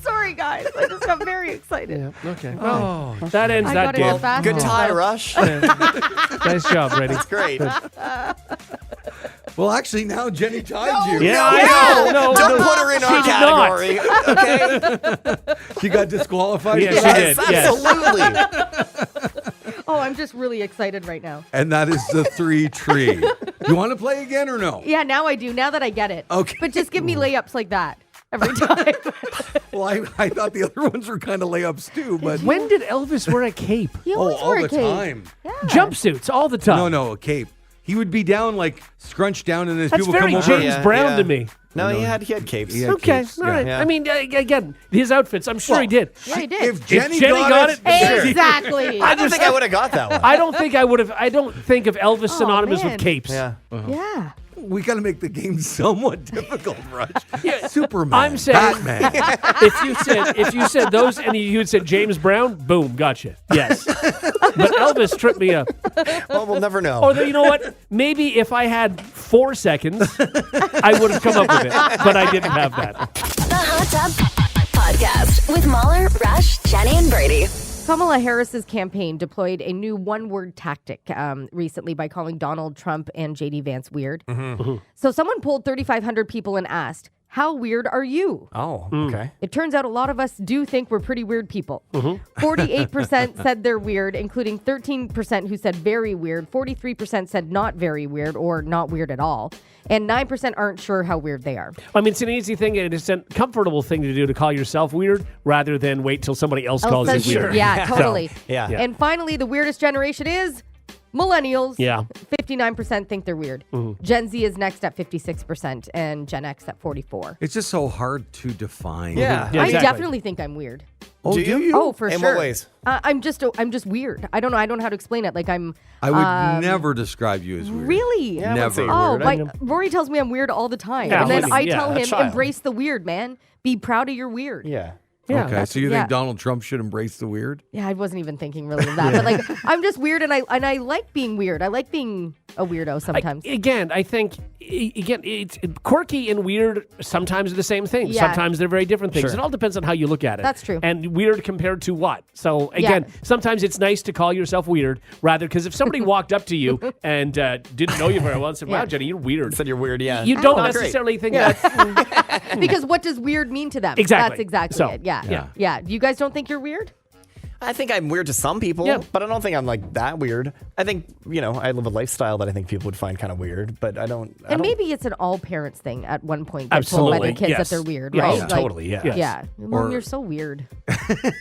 Sorry, guys. I just got very excited. Yeah, okay. Well, that ends I that got it game. as fast Good as tie, possible. Rush. Nice job, Brady. Great. Well, actually, now Jenny tied you. Yeah, I know. No, Don't no, put her in she our did category. Okay? She got disqualified. Yeah, for she that? did. Yes, absolutely. Oh, I'm just really excited right now. And that is the 3 tree. You want to play again or no? Yeah, now I do. Now that I get it. Okay. But just give me layups like that every time. Well, I thought the other ones were kind of layups too, but When did Elvis wear a cape? He always all wore the a cape. time. Yeah. Jumpsuits all the time. No, a cape. He would be down like scrunched down, and as That's people very come over, James Brown to me. No, he had capes. He had Okay, capes, all right. yeah. I mean, again, his outfits, I'm sure he did. Yeah, he did. If Jenny, Jenny got it, sure. Exactly. I don't think I would have got that one. I don't think I would have. I don't think of Elvis synonymous man. with capes. Yeah. Yeah. we got to make the game somewhat difficult, Rush. Yeah, Superman, I'm saying- Batman. If you said those and you had said James Brown, boom, gotcha. Yes. But Elvis tripped me up. Well, we'll never know. Or you know what? Maybe if I had 4 seconds, I would have come up with it. But I didn't have that. The Hot Tub Podcast with Mahler, Rush, Jenny, and Brady. Kamala Harris's campaign deployed a new one-word tactic recently by calling Donald Trump and J.D. Vance weird. So someone polled 3,500 people and asked, "How weird are you?" Oh, okay. It turns out a lot of us do think we're pretty weird people. 48% said they're weird, including 13% who said very weird, 43% said not very weird or not weird at all, and 9% aren't sure how weird they are. I mean, it's an easy thing, and it's a comfortable thing to do to call yourself weird rather than wait till somebody else calls Says you weird. Yeah, totally. Yeah. And finally, the weirdest generation is millennials. Yeah. 59% think they're weird. Gen Z is next at 56% and Gen X at 44%. It's just so hard to define. Yeah. Yeah, I exactly. definitely think I'm weird. Oh, Do you? Oh, for In sure. what ways? I'm just weird. I don't know how to explain it. Like I'm. I would never describe you as weird. Really? Yeah, I wouldn't say Never. Oh, weird. my, Rory tells me I'm weird all the time, Yeah, and then well, I yeah, tell a him child. embrace the weird, man. Be proud of your weird. Yeah. Yeah. Okay, so you yeah. think Donald Trump should embrace the weird? Yeah, I wasn't even thinking really of that, but like I'm just weird, and I like being weird. I like being a weirdo sometimes. I think it's quirky and weird sometimes are the same thing. Yeah. Sometimes they're very different things. Sure. It all depends on how you look at it. That's true. And weird compared to what? So again, sometimes it's nice to call yourself weird rather because if somebody walked up to you and didn't know you very well and said, "Wow, Jenny, you're weird," Said you're weird, yeah. you don't Not great. necessarily think that. Because what does weird mean to them? Exactly. That's exactly So, it. Yeah. yeah. Yeah. You guys don't think you're weird? I think I'm weird to some people, Yeah. but I don't think I'm like that weird. I think, I live a lifestyle that I think people would find kind of weird, but I don't. And maybe it's an all parents thing at one point. Get told by Absolutely, their kids yes. that they're weird, Yes. right? Oh, Like, totally, yeah. Yes. Yeah. Mom, you're so weird.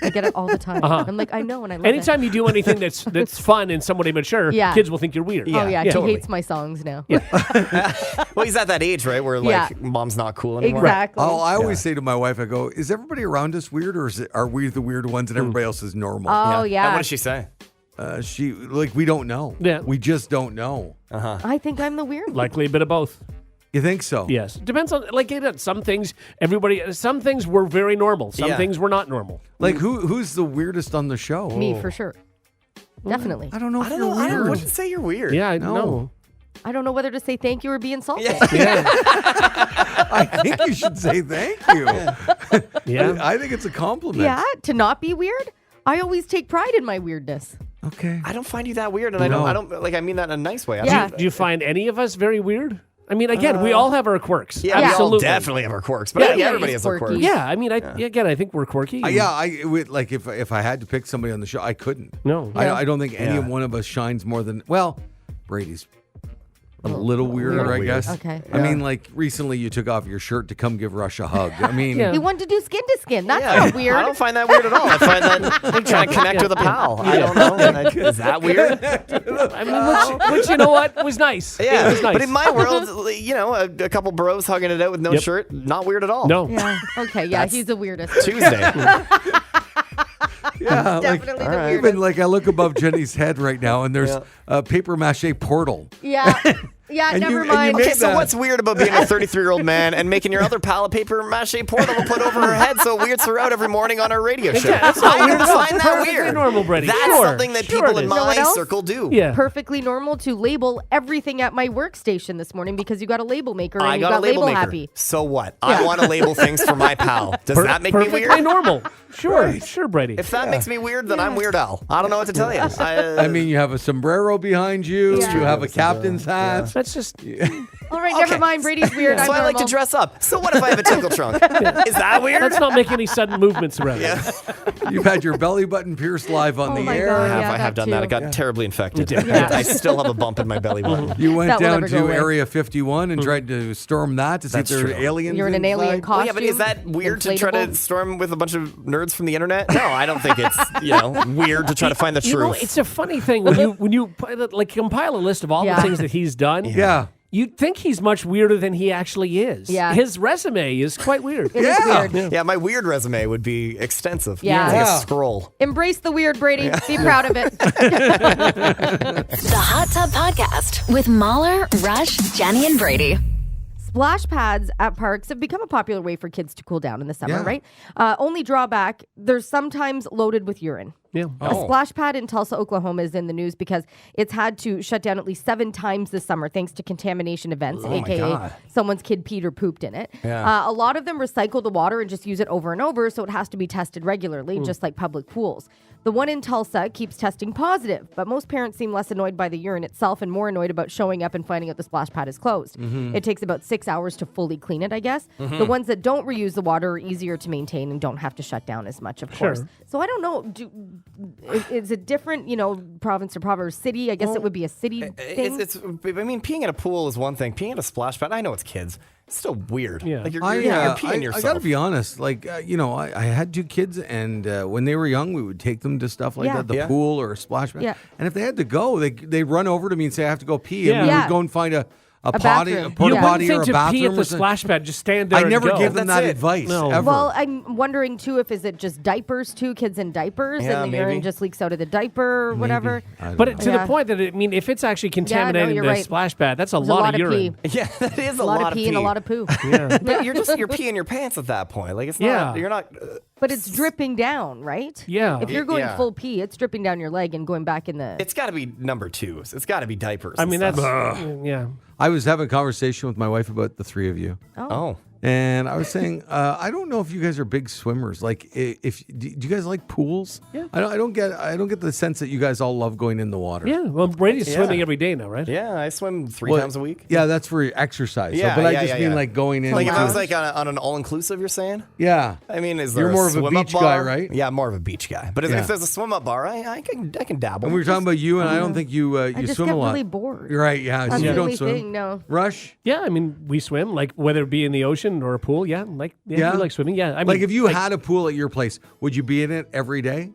I get it all the time. I'm like, I know, and I love Anytime you do anything that's fun and somewhat immature, Yeah. kids will think you're weird. it. Oh, yeah. He totally. hates my songs now. Well, he's at that age, right, where Yeah. mom's not cool anymore. Exactly. Oh, I always say to my wife, I go, is everybody around us weird, or are we the weird ones and everybody else is normal? Oh, And yeah. what does she say? We don't know. Yeah. We just don't know. I think I'm the weird one. Likely a bit of both. You think so? Yes. Depends on, some things, some things were very normal. Some Yeah. things were not normal. Like who's the weirdest on the show? Me, for sure. Definitely. I don't know if I don't you're know. I weird. wouldn't say you're weird. Yeah, I No. know. I don't know whether to say thank you or be insulted. Yeah. I think you should say thank you. Yeah. I think it's a compliment. Yeah, to not be weird. I always take pride in my weirdness. Okay. I don't find you that weird, and No. I don't like. I mean that in a nice way. Yeah. Do you find any of us very weird? I mean, again, we all have our quirks. Yeah, we Absolutely. all definitely have our quirks, but Yeah, I think yeah, everybody he's has their quirky. quirks. Yeah, I mean, I think we're quirky. I would like if I had to pick somebody on the show, I couldn't. No. I don't think any one of us shines more than Brady's a little weirder, I weird. guess. Okay. I mean, like recently you took off your shirt to come give Rush a hug. I mean, Yeah. He wanted to do skin to skin. That's Yeah. not weird. I don't find that weird at all. I find that trying to connect with a pal. I don't know. Is that weird? I mean, which you know what was nice. Yeah, It was nice. but in my world, a couple bros hugging it out with no Yep. shirt, not weird at all. no. Yeah. Okay. Yeah. He's the weirdest. Tuesday. yeah, like Definitely the even weirdest. like I look above Jenny's head right now, and there's a paper mache portal. Yeah. Yeah. And Never you- and you mind. made Okay, so that. what's weird about being a 33-year-old man and making your other pal a paper mache portal to put over her head so it weirds her out every morning on our radio show? That's not I weird don't at all. find that Perfectly weird. normal, Brady. That's Sure. something that Sure people it in is. You know what my else? circle do. Yeah. Perfectly normal to label everything at my workstation this morning because you got a label maker and I you got a label maker. happy. So what? I want to label things for my pal. Does that make me Perfectly weird? normal. Sure. Sure, Brady. If that makes me weird, then I'm Weird Al. I don't know what to tell you. I mean, you have a sombrero behind you. Yeah. You have a captain's hat. That's just All right. Never mind. Brady's weird. I'm so I like to normal. dress up. So what if I have a tickle trunk? Is that weird? let's not make any sudden movements around. it. You've had your belly button pierced live on Oh the my air. God, I yeah, have that done that. too. It got terribly infected. did. Yeah. I still have a bump in my belly button. You went That will down never go to away. Area 51 and tried to storm that to see That's if there true. were aliens. You're in an alien inside. Oh, costume. yeah, but is that weird to try to inflatable. storm with a bunch of nerds from the internet? No, I don't think it's weird to try to find the You know, truth. it's a funny thing when you like compile a list of all Yeah. the things that he's done. Yeah. You'd think he's much weirder than he actually is. Yeah. His resume is quite weird. It is Yeah. weird. Yeah, my weird resume would be extensive. Yeah. It's like Yeah. a scroll. Embrace the weird, Brady. Be proud of it. The Hot Tub Podcast with Mahler, Rush, Jenny, and Brady. Splash pads at parks have become a popular way for kids to cool down in the summer, Yeah. right? Only drawback, they're sometimes loaded with urine. Yeah. A splash pad in Tulsa, Oklahoma is in the news because it's had to shut down at least 7 times this summer thanks to contamination events, my aka God. someone's kid peed or pooped in it. Yeah. A lot of them recycle the water and just use it over and over, so it has to be tested regularly, just like public pools. The one in Tulsa keeps testing positive, but most parents seem less annoyed by the urine itself and more annoyed about showing up and finding out the splash pad is closed. It takes about 6 hours to fully clean it, I guess. The ones that don't reuse the water are easier to maintain and don't have to shut down as much, of course. So I don't know. Is it different, province to province or city? I guess it would be a city thing. I mean, peeing in a pool is one thing. Peeing in a splash pad, I know it's kids. It's still weird. Yeah. Like you're I peeing yourself. got to be honest. Like, I had 2 kids, and when they were young, we would take them to stuff like Yeah. that, the Yeah. pool or a splash pad. Yeah. And if they had to go, they run over to me and say, I have to go pee. Yeah. And we Yeah. would go and find a potty, bathroom. a You porta wouldn't potty think or a to pee bathroom at or the something. splash pad, just stand there I and never go. gave them That's that it. advice, No. ever. Well, I'm wondering too if is it just diapers too, kids in diapers, Yeah, and the urine maybe. just leaks out of the diaper or whatever. I don't But know. to Yeah. the point that, if it's actually contaminating you're the right. splash pad, that's a There's lot of urine. pee. Yeah, that is A lot of pee and a lot of poo. Yeah. But you're peeing your pants at that point. Like it's not. Yeah. You're not. But it's dripping down, right? Yeah. If you're going Yeah. full pee, it's dripping down your leg and going back in the. It's got to be number 2s. It's got to be diapers. I and mean, stuff. that's, yeah. I was having a conversation with my wife about the 3 of you. Oh. And I was saying, I don't know if you guys are big swimmers. Like, if do you guys like pools? Yeah. I don't get the sense that you guys all love going in the water. Yeah, well, Brady's swimming every day now, right? Yeah, I swim 3 Well, times a week. Yeah, that's for exercise. Yeah, but I yeah, just yeah, mean yeah. like going in. Like if I was Wow. like on an all-inclusive, you're saying? yeah. I mean, is there You're more of a swim-up beach guy, bar? right? Yeah, more of a beach guy. But Yeah. if there's a swim-up bar, I can dabble. And we were talking about you, and I don't think you I you just swim get a lot. really bored. You're right. Yeah, so That's you the don't only swim. thing. No. Rush. Yeah, I mean, we swim, like whether it be in the ocean or a pool. Yeah, like we like swimming. Yeah, I mean, Like if you had a pool at your place, would you be in it every day?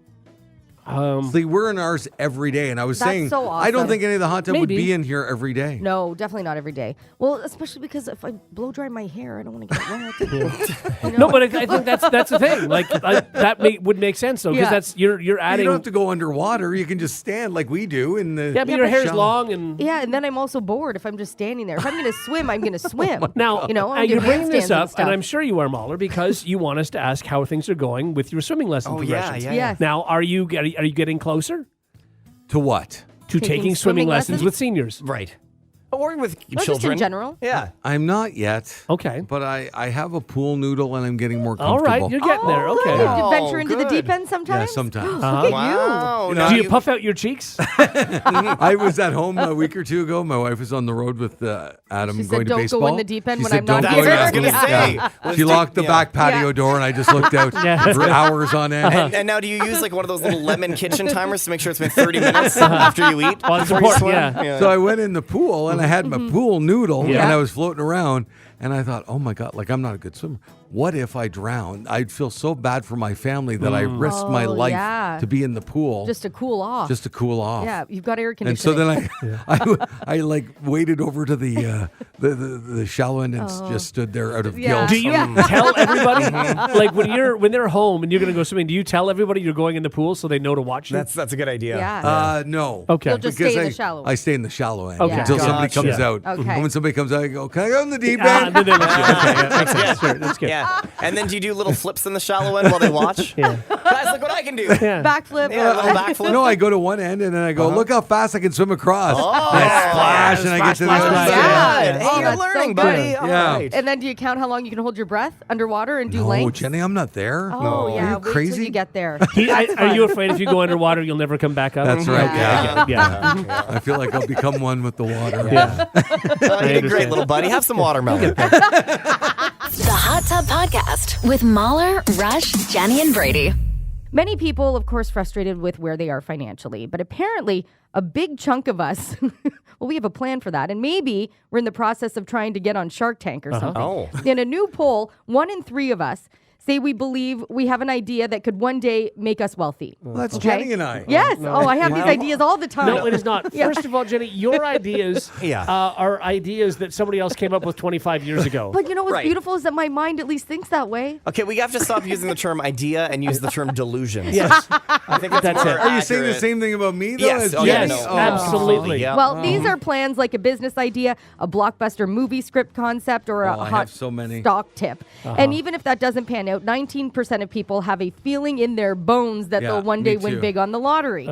See, we're in ours every day, and I was That's saying, so I don't awesome. think any of the hot tub would Maybe. be in here every day. No, definitely not every day. Well, especially because if I blow dry my hair, I don't want to get wet. You know? no, but I think that's the thing. Like that would make sense though, because Yeah. that's you're You adding. don't have to go underwater. You can just stand like we do in the. yeah, but Yeah, your but hair's shallow. long and. Yeah, and then I'm also bored if I'm just standing there. If I'm going to swim, I'm going to swim. Now, you know, I'll you're do bringing this handstands up, and stuff. I'm sure you are, Mahler, because you want us to ask how things are going with your swimming lesson Oh, yeah, progressions. yeah. Yes. Now, are you getting closer To what? to Taking taking swimming swimming lessons lessons? with seniors? Right. Or with Not children. just in general. Yeah. I'm not yet. Okay. But I have a pool noodle, and I'm getting more All comfortable. right, you're getting there. Okay. Good. Yeah. You venture Oh, into the good. deep end Yeah, sometimes? sometimes. Look at Wow. You Now know, Do you puff out your cheeks? I was at home a week or two ago. My wife was on the road with Adam She said, going to "Don't go baseball. in the deep end She when said, I'm not "Don't here." go in That's the what I was gonna Yeah. say. She locked the back patio Yeah. door, and I just looked out Yeah. for hours on end. And now, do you use like one of those little lemon kitchen timers to make sure it's been 30 minutes after you eat? Well, it's before you important, swim? yeah. So I went in the pool, and I had my pool noodle, Yeah. and I was floating around, and I thought, oh my God, like I'm not a good swimmer. What if I drown? I'd feel so bad for my family that I risked my Oh, life yeah. to be in the pool Just to cool off. just to cool off. Yeah, you've got air And so conditioning. then I like waded over to the shallow end and just stood there out of Oh. Yeah. guilt. Do you tell everybody, like when they're home and you're going to go swimming? Do you tell everybody you're going in the pool so they know to watch you? That's a good idea. Yeah. No. Okay. You'll just Because stay in I, the shallow I stay in the shallow end Okay. until somebody Gotcha. comes out. Okay. And when somebody comes out, I go, can I go in the deep Ah, end? then they let you. Okay, yeah, makes sense. Sure, that's good. Yeah. And then do you do little flips in the shallow end while they watch? Yeah. Guys, look what I can do. Yeah. Backflip. Yeah, a little backflip. No, I go to one end and then I go, look how fast I can swim across. and I splash and I get to the splash, other splash, side. Yeah. Yeah. Hey, Oh, you're that's so learning, good. buddy. All Yeah. right. And then do you count how long you can hold your breath underwater and do No, lengths? Jenny, I'm not there. Oh, yeah. Are you Wait till crazy? you get there. Are you afraid if you go underwater, you'll never come back up? That's right. Yeah. Yeah. Yeah. I feel like I'll become one with the water. Yeah. Oh, you did great, understand. little buddy. Have some watermelon. The Hot Tub Podcast with Mahler, Rush, Jenny, and Brady. Many people, of course, frustrated with where they are financially, but apparently a big chunk of us, well, we have a plan for that. And maybe we're in the process of trying to get on Shark Tank or something. Oh. In a new poll, 1 in 3 of us say we believe we have an idea that could one day make us wealthy. Well, that's Okay? Jenny and I. Yes. Oh, I have these ideas all the time. No, it is not. First of all, Jenny, your ideas Yeah. are ideas that somebody else came up with 25 years ago. But you know what's Right. beautiful is that my mind at least thinks that way. Okay, we have to stop using the term idea and use the term delusions. Yes. I think That's more it. Are you saying the accurate. same thing about me, though? Yes. as Oh, yeah, Jenny? Yes, no. absolutely. Yeah. Well, these are plans like a business idea, a blockbuster movie script concept, or a Oh, I hot have so many. stock tip. And even if that doesn't pan out, 19% of people have a feeling in their bones that Yeah, they'll one me day win too. big on the lottery.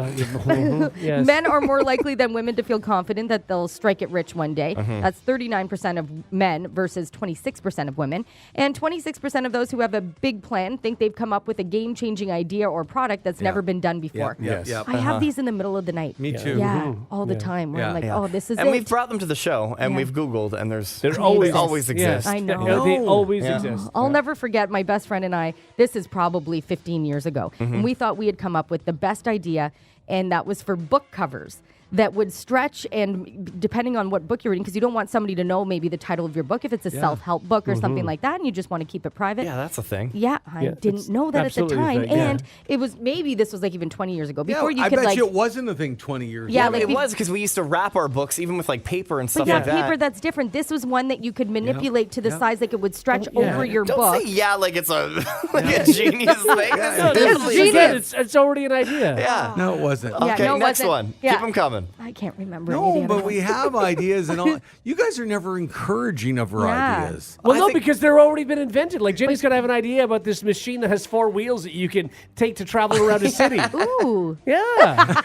Yes. Men are more likely than women to feel confident that they'll strike it rich one day. Mm-hmm. That's 39% of men versus 26% of women. And 26% of those who have a big plan think they've come up with a game-changing idea or product that's never been done before. Yes. Yep. I have these in the middle of the night. Me too. Yeah, all the time. Where I'm Yeah. like, Yeah. oh, this is and it. we've brought them to the show, and Yeah. we've Googled, and They're always, they always exist. Yes. I know. Yeah, they always Yeah. exist. I'll never forget my best friend and I. This is probably 15 years ago. And we thought we had come up with the best idea, and that was for book covers that would stretch, and depending on what book you're reading, because you don't want somebody to know maybe the title of your book if it's a self-help book or something like that, and you just want to keep it private. Yeah, that's a thing. Yeah, I Yeah, didn't it's know that at the absolutely a time. thing, yeah. And it was maybe this was like even 20 years ago. Yeah, Before you I could bet like you it wasn't a thing 20 years Yeah, ago. like it we- was because we used to wrap our books even with like paper and but stuff yeah, like that. paper that's different. This was one that you could manipulate to the Yeah. size like it would stretch Oh, yeah. over your Don't book. say yeah like it's a like a genius thing. This is No, definitely- genius. it's already an idea. Yeah. No, it wasn't. Yeah, Okay, no, it next wasn't. one. Yeah. Keep them coming. one. I can't remember. any of the No, other but we ones. have ideas and all. You guys are never encouraging of our Yeah. ideas. Well, I no, think- because they're already been invented. Like Jenny's gonna have an idea about this machine that has 4 wheels that you can take to travel around a city. Ooh, Yeah,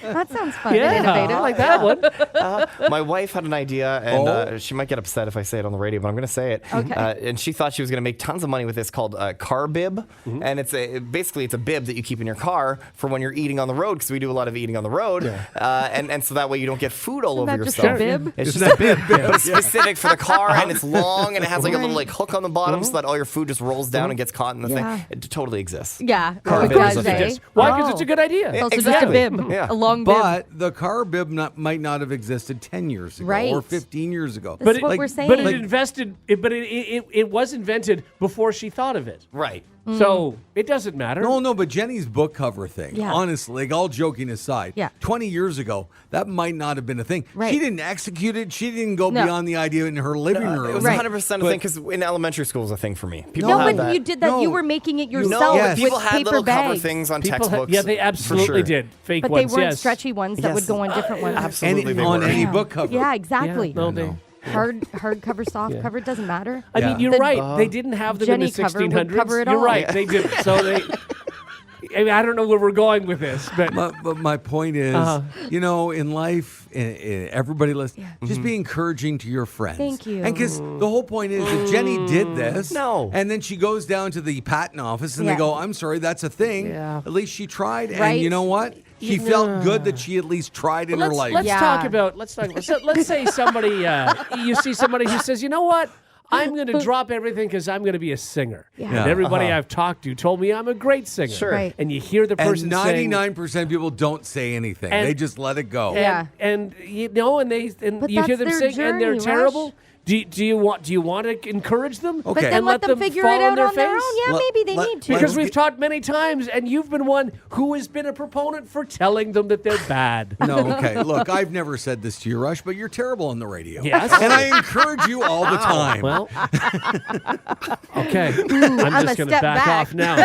that sounds fun and yeah, innovative. I like that one. My wife had an idea, and Oh. she might get upset if I say it on the radio, but I'm going to say it. Okay. And she thought she was going to make tons of money with this called car bib, and it's basically it's a bib that you keep in your car for when you're eating on the road, because we do a lot of eating on the road, and so that way you don't get food all Isn't over that your just stuff. a bib? It's just a bib, but it's specific for the car, and it's long, and it has like a little like hook on the bottom, so that all your food just rolls down and gets caught in the Yeah. thing. It totally exists. Yeah, Car it bib does, is a eh? thing. Why? Because it's a good idea. It's also Exactly. just a bib, Yeah. a long bib. But the car bib might not have existed 10 years ago Right. or 15 years ago. That's it- what like- we're saying. But it was invented before she thought of it. Right. So it doesn't matter. No, but Jenny's book cover thing, Yeah. honestly, like all joking aside, Yeah. 20 years ago, that might not have been a thing. Right. She didn't execute it. She didn't go No. beyond the idea in her living room. It was Right. 100% a thing, because in elementary school was a thing for me. People no, had but that. you did that. You No. were making it No, yourself Yes. people with had paper little cover bags. things on People textbooks. yeah, they for absolutely sure. did. Fake But they ones, weren't yes. stretchy ones that would Yes. go on different ones. Absolutely, they on were. any Yeah. book cover. Yeah, exactly. Yeah, no, they- Hard cover, soft cover, it doesn't matter. I mean, you're The right. They didn't have them in the Jenny cover would 1600s. cover it You're all. right. They didn't. So they. I mean, I don't know where we're going with this, but But my point is, in life, everybody listen. Just be encouraging to your friends. Thank you. And because the whole point is, if Jenny did this, No. and then she goes down to the patent office and Yeah. they go, "I'm sorry, that's a thing." Yeah. At least she tried, and Right. you know what? She felt good that she at least tried in her life. Let's Yeah. talk about. Let's say somebody. You see somebody who says, "You know what? I'm going to drop everything because I'm going to be a singer." Yeah. And Yeah. everybody I've talked to told me I'm a great singer. Sure. Right. And you hear the And person 99% of people don't say anything. And- They just let it go. saying, Yeah. and But you hear that's them their sing and they're journey, terrible. Rush. Do you want to encourage them? Okay. But then And let them figure fall it on out their on their own. face? Yeah, Let- maybe they let- need to. Because Let's we've talked many times, and you've been one who has been a proponent for telling them that they're bad. No, okay. Look, I've never said this to you, Rush, but you're terrible on the radio. Yes. And I encourage you all the time. Well, okay. I'm a just going to step back back. off now.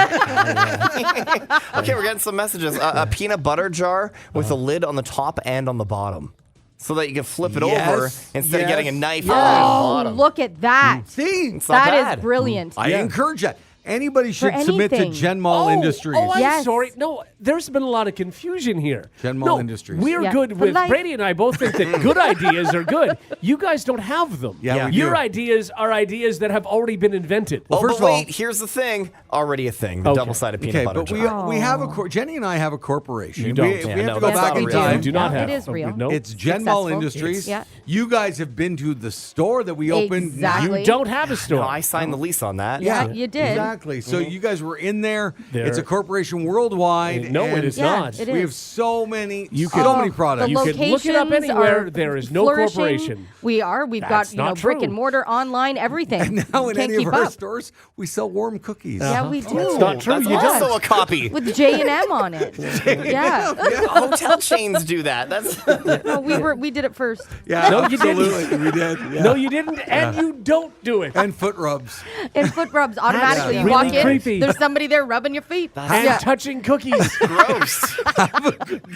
Okay, we're getting some messages. A peanut butter jar with a lid on the top and on the bottom, so that you can flip it over Yes, instead of yes, getting a knife yes. on the Oh, bottom. look at that. See? It's not That bad. is brilliant. I encourage that. Anybody should For submit to anything. Gen Mall Industries. Oh, I'm Yes. sorry. No, there's been a lot of confusion here. Gen Mall no, Industries. We're Yeah. good For with life. Brady and I both think that good ideas are good. You guys don't have them. Yeah, we Your do. ideas are ideas that have already been invented. Oh, first but of all- wait, here's the thing. Already a thing. The Okay. double-sided peanut Okay, butter but jar. we have Jenny and I have a corporation. You don't. We Yeah, have no, to go that's back not in real. time. We do not No, have. it is real. No. It's Gen Mall Successful. Industries. Yeah. You guys have been to the store that we opened. Exactly. You don't have a store. No, I signed the lease on that. Yeah, you did. Exactly. So you guys were in there. There- It's a corporation worldwide. No, and it is Yeah, not. it We is. have so many, You so could- many products. The You can look it up locations anywhere. are There is no flourishing. corporation. We are. We've That's got not brick true. and mortar, online, everything. Now in Can't any keep of our up. stores, we sell warm cookies. Yeah, we do. That's not true. That's You also don't. a copy. With J&M on it. Yeah. Hotel chains do that. That's No, we did it first. Yeah, No, you didn't. absolutely. We did. Yeah. No, you didn't, and you don't do it. And foot rubs. And foot rubs automatically. You really walk in, creepy. there's somebody there rubbing your feet. And Yeah. touching cookies. gross.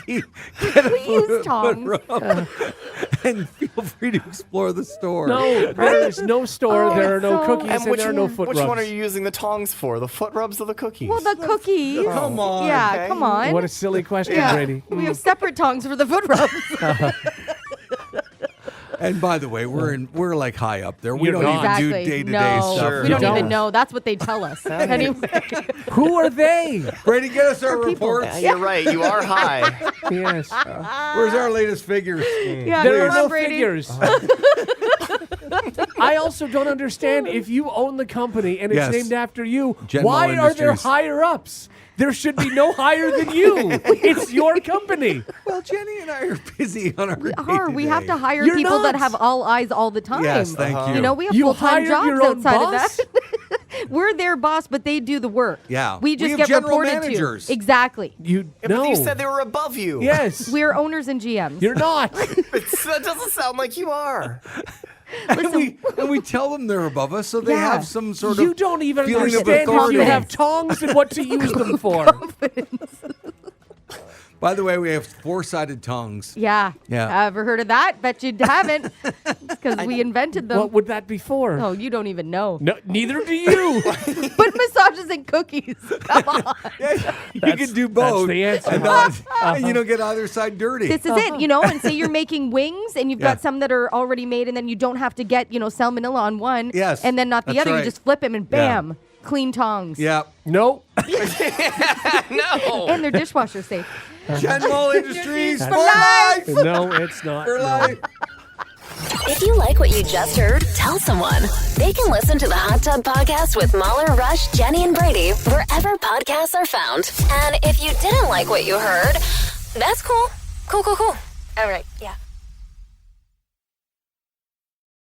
We use tongs. And feel free to explore the store. No, there is no store. Oh, there are no so- cookies, And and which, there are no foot which rubs. one are you using the tongs for? The foot rubs or the cookies? Well, the cookies. Come on. Yeah, okay. come on. What a silly question, yeah. Brady. We have separate tongs for the foot rubs. And by the way, we're like high up there. We You're don't not. even do Exactly. day-to-day No, stuff. Sure. we don't You even don't. know. That's what they tell us. Anyway, Who are they? Brady, get us our people. reports. Yeah, you're right. You are high. Yes. Where's our latest figures? yeah, There come are on, no Brady. figures. I also don't understand if you own the company and it's Yes. named after you, Gen why Mall are there Industries. higher ups? There should be no higher than you. It's your company. Well, Jenny and I are busy on our We have to hire You're people that not. have all eyes all the time. Yes, thank you. You know, we have You full-time hired jobs your own outside boss? of that. We're their boss, but they do the work. Yeah. We We just have get general reported managers. to. Exactly. You Yeah, no. but you said they were above you. Yes. We're owners and GMs. You're not. That doesn't sound like you are. and we tell them they're above us, so they Yeah. have some sort You of don't even feeling of understand if you authority. have tongs and what to use them for. By the way, we have 4-sided tongues. Yeah. Yeah. Ever heard of that? Bet you haven't, because we invented them. What would that be for? Oh, you don't even know. No, neither do you. Put massages and cookies. Come on. Yeah, you can do both. the answer. And not, and you don't get either side dirty. This is it, and say you're making wings and you've got some that are already made, and then you don't have to get, salmonella on one. Yes, And then not the that's other. right. You just flip them and bam, clean tongs. Yeah. No. No. And they're dishwasher safe. General Industries for life. life. No, it's not. For No. life. If you like what you just heard, tell someone. They can listen to the Hot Tub Podcast with Mahler, Rush, Jenny, and Brady wherever podcasts are found. And if you didn't like what you heard, that's cool. Cool. All right, yeah.